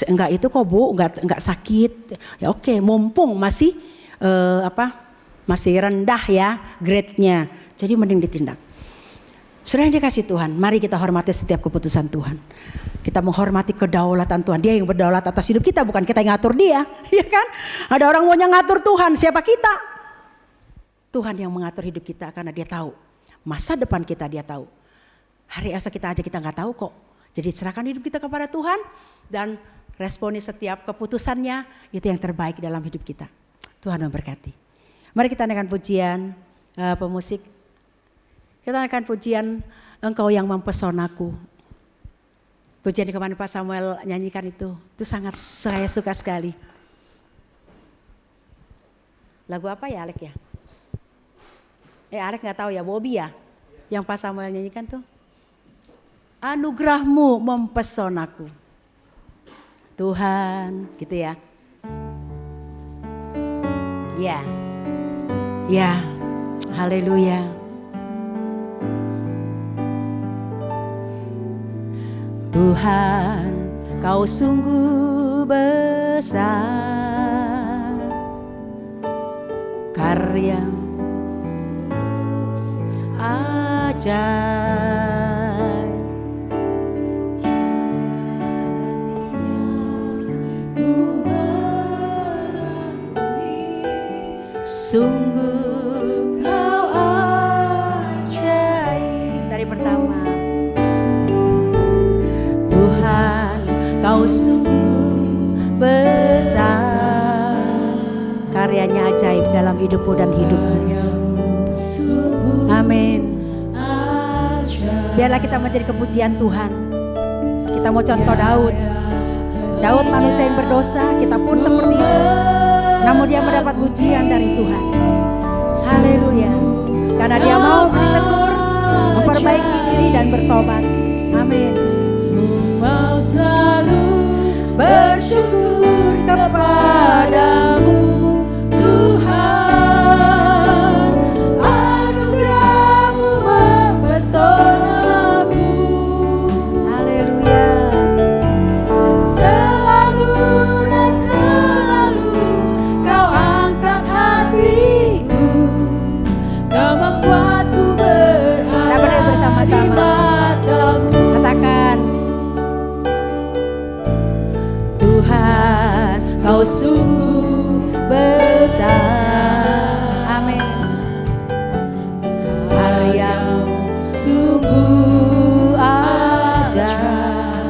Enggak itu kok Bu, enggak sakit. Ya oke, mumpung masih masih rendah ya grade-nya. Jadi mending ditindak. Saudara yang dikasih Tuhan, mari kita hormati setiap keputusan Tuhan. Kita menghormati kedaulatan Tuhan. Dia yang berdaulat atas hidup kita, bukan kita yang ngatur dia. Ya kan? Ada orang maunya ngatur Tuhan, siapa kita? Tuhan yang mengatur hidup kita karena dia tahu. Masa depan kita dia tahu. Hari esok kita aja kita gak tahu kok. Jadi serahkan hidup kita kepada Tuhan. Dan responi setiap keputusannya itu yang terbaik dalam hidup kita. Tuhan memberkati. Mari kita naikkan pujian pemusik. Kita akan pujian Engkau yang mempesonaku. Pujian kemarin Pak Samuel nyanyikan itu sangat saya suka sekali. Lagu apa ya Alek ya? Alek nggak tahu ya, Bobby ya, yang Pak Samuel nyanyikan tuh. Anugerahmu mempesonaku, Tuhan, gitu ya. Ya, haleluya. Tuhan, Kau sungguh besar, karya ajaib. Sungguh Kau ajaib. Dari pertama. Kau sungguh besar, karyanya ajaib dalam hidupku dan hidupmu. Amin. Biarlah kita menjadi kepujian Tuhan. Kita mau contoh Daud. Daud manusia yang berdosa, kita pun seperti itu. Namun dia mendapat pujian dari Tuhan. Haleluya. Karena dia mau ditegur, memperbaiki diri dan bertobat. Amin. Mau selalu bersyukur kepadamu Tuhan, anugerah-Mu mempesonaku. Haleluya. Selalu dan selalu Kau angkat hatiku, Kau membuatku berharga Kita berdua bersama-sama. di mata-Mu. Katakan, Tuhan, Kau sungguh besar. Amin. Karya-Mu sungguh ajaib,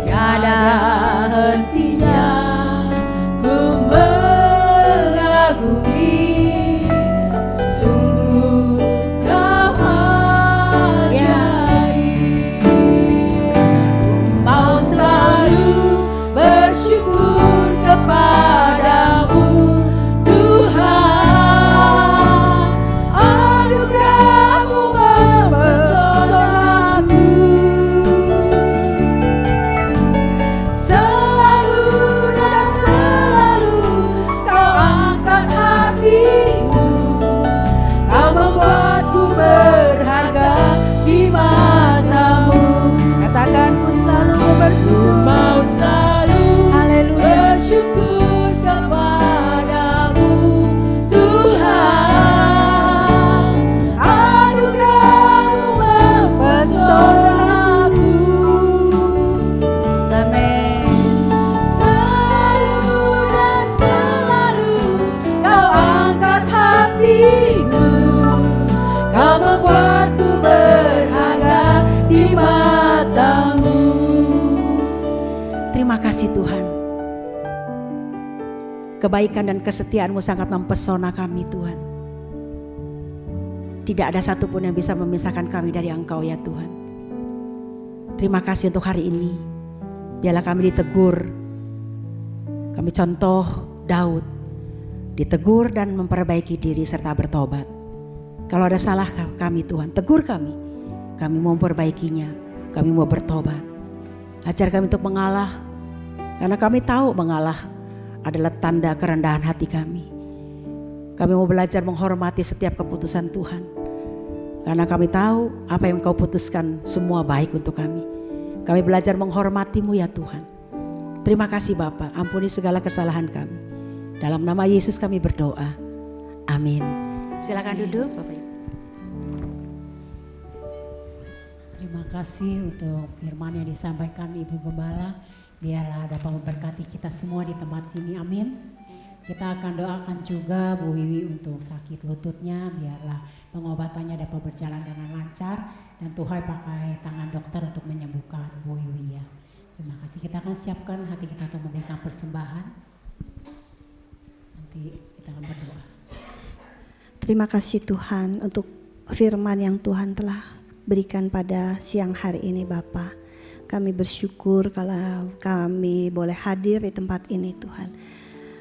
tiada hentinya Ku mengagumi, sungguh Kau ajaib. Ku mau selalu bersyukur kepadamu Tuhan, anugerah-Mu mempesonaku. Selalu dan selalu Kau angkat hatiku, Kau membuatku berharga di mata-Mu. Katakan, ku selalu bersyukur. Mau selalu Haleluya. bersyukur kepadamu Tuhan, anugerah-Mu mempesonaku. Amin. Selalu dan selalu Kau angkat hatiku, Kau membuatku berharga di mata-Mu. Terima kasih Tuhan. Kebaikan dan kesetiaan-Mu sangat mempesona kami Tuhan. Tidak ada satupun yang bisa memisahkan kami dari Engkau ya Tuhan. Terima kasih untuk hari ini. Biarlah kami ditegur. Kami contoh Daud. Ditegur dan memperbaiki diri serta bertobat. Kalau ada salah kami Tuhan, tegur kami. Kami mau memperbaikinya. Kami mau bertobat. Ajar kami untuk mengalah. Karena kami tahu mengalah adalah tanda kerendahan hati kami. Kami mau belajar menghormati setiap keputusan Tuhan. Karena kami tahu apa yang Kau putuskan semua baik untuk kami. Kami belajar menghormati-Mu ya Tuhan. Terima kasih Bapa, ampuni segala kesalahan kami. Dalam nama Yesus kami berdoa. Amin. Silakan duduk Bapak Ibu. Terima kasih untuk firman yang disampaikan Ibu Gembala. Biarlah dapat memberkati kita semua di tempat sini, amin. Kita akan doakan juga Bu Wiwi untuk sakit lututnya. Biarlah pengobatannya dapat berjalan dengan lancar. Dan Tuhan pakai tangan dokter untuk menyembuhkan Bu Wiwi ya. Terima kasih, kita akan siapkan hati kita untuk memberikan persembahan. Nanti kita akan berdoa. Terima kasih Tuhan untuk firman yang Tuhan telah berikan pada siang hari ini Bapa. Kami bersyukur kalau kami boleh hadir di tempat ini Tuhan.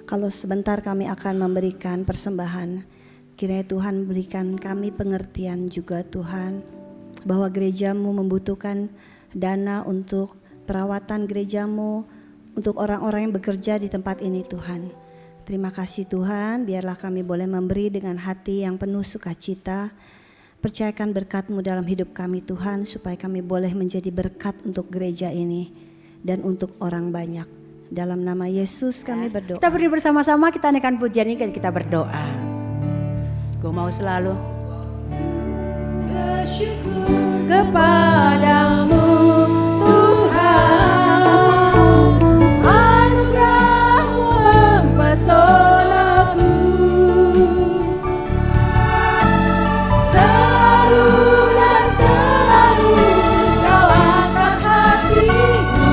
Kalau sebentar kami akan memberikan persembahan, kiranya Tuhan berikan kami pengertian juga Tuhan, bahwa gereja-Mu membutuhkan dana untuk perawatan gereja-Mu, untuk orang-orang yang bekerja di tempat ini Tuhan. Terima kasih Tuhan, biarlah kami boleh memberi dengan hati yang penuh sukacita. Percayakan berkat-Mu dalam hidup kami Tuhan, supaya kami boleh menjadi berkat untuk gereja ini dan untuk orang banyak. Dalam nama Yesus kami berdoa. Kita berdiri bersama-sama, kita naikkan pujian ini, kita berdoa. Ku mau selalu Bersyukur kepadamu Tuhan, anugerah-Mu mempesonaku. Selalu dan selalu Kau angkat hatiku,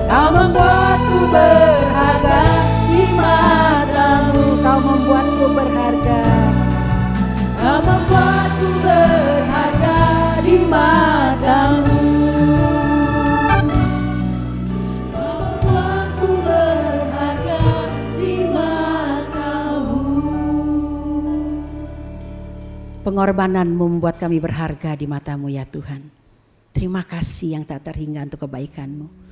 Kau membuatku berharga di mata-Mu. Kau membuatku berharga. matamu. Kau membuatku berharga di matamu. Pengorbananmu membuat kami berharga di matamu ya Tuhan. Terima kasih yang tak terhingga untuk kebaikanmu.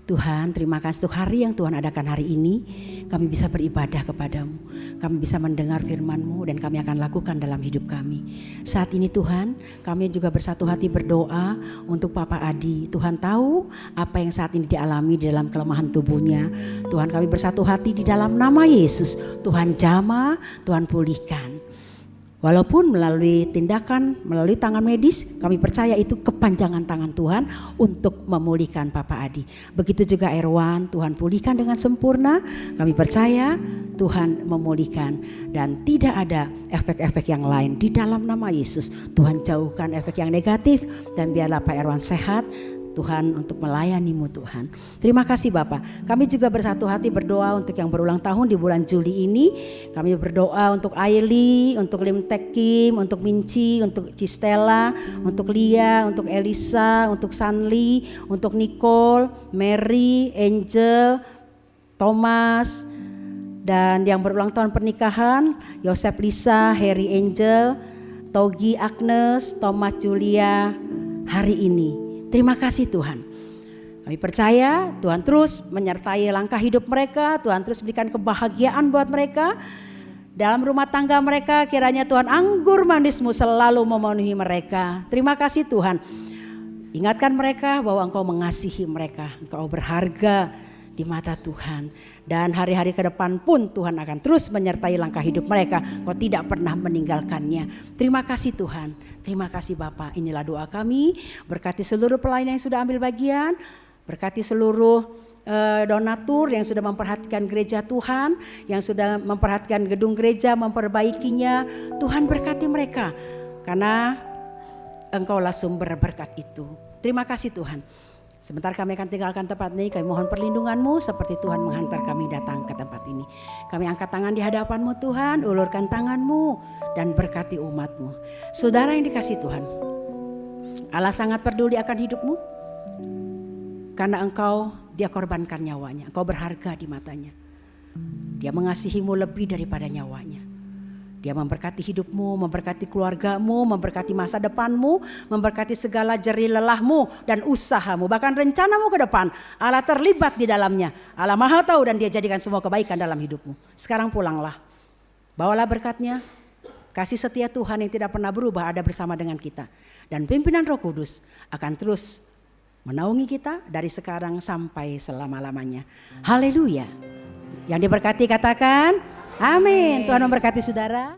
Tuhan, terima kasih untuk hari yang Tuhan adakan hari ini. Kami bisa beribadah kepadamu. Kami bisa mendengar firman-Mu dan kami akan lakukan dalam hidup kami. Saat ini Tuhan, kami juga bersatu hati berdoa untuk Papa Adi. Tuhan tahu apa yang saat ini dialami di dalam kelemahan tubuhnya. Tuhan, kami bersatu hati di dalam nama Yesus. Tuhan jamah, Tuhan pulihkan. Walaupun melalui tindakan, melalui tangan medis, kami percaya itu kepanjangan tangan Tuhan untuk memulihkan Papa Adi. Begitu juga Erwan, Tuhan pulihkan dengan sempurna. Kami percaya Tuhan memulihkan dan tidak ada efek-efek yang lain. Di dalam nama Yesus, Tuhan jauhkan efek yang negatif dan biarlah Pak Erwan sehat. Tuhan untuk melayani-Mu Tuhan. Terima kasih Bapak. Kami juga bersatu hati berdoa untuk yang berulang tahun di bulan Juli ini. Kami berdoa untuk Aili, untuk Lim Tekim, untuk Minci, untuk Cistela, untuk Lia, untuk Elisa, untuk Sanli, untuk Nicole, Mary, Angel, Thomas, dan yang berulang tahun pernikahan, Yosef Lisa, Harry Angel, Togi Agnes, Thomas Julia hari ini. Terima kasih Tuhan. Kami percaya Tuhan terus menyertai langkah hidup mereka. Tuhan terus berikan kebahagiaan buat mereka. Dalam rumah tangga mereka kiranya Tuhan anggur manis-Mu selalu memenuhi mereka. Terima kasih Tuhan. Ingatkan mereka bahwa Engkau mengasihi mereka. Engkau berharga di mata Tuhan. Dan hari-hari ke depan pun Tuhan akan terus menyertai langkah hidup mereka. Kau tidak pernah meninggalkannya. Terima kasih Tuhan. Terima kasih Bapak, inilah doa kami. Berkati seluruh pelayan yang sudah ambil bagian. Berkati seluruh donatur yang sudah memperhatikan gereja Tuhan. Yang sudah memperhatikan gedung gereja, memperbaikinya. Tuhan berkati mereka. Karena Engkaulah sumber berkat itu. Terima kasih Tuhan. Sebentar kami akan tinggalkan tempat ini, kami mohon perlindungan-Mu seperti Tuhan menghantar kami datang ke tempat ini. Kami angkat tangan di hadapan-Mu Tuhan, ulurkan tangan-Mu dan berkati umat-Mu. Saudara yang dikasihi Tuhan, Allah sangat peduli akan hidup-Mu. Karena Dia korbankan nyawanya, Engkau berharga di matanya. Dia mengasihi-Mu lebih daripada nyawanya. Dia memberkati hidupmu, memberkati keluargamu, memberkati masa depanmu, memberkati segala jerih lelahmu dan usahamu. Bahkan rencanamu ke depan, Allah terlibat di dalamnya. Allah Maha tahu dan Dia jadikan semua kebaikan dalam hidupmu. Sekarang pulanglah, bawalah berkatnya. Kasih setia Tuhan yang tidak pernah berubah ada bersama dengan kita. Dan pimpinan Roh Kudus akan terus menaungi kita dari sekarang sampai selama-lamanya. Haleluya. Yang diberkati katakan amin. Tuhan memberkati saudara.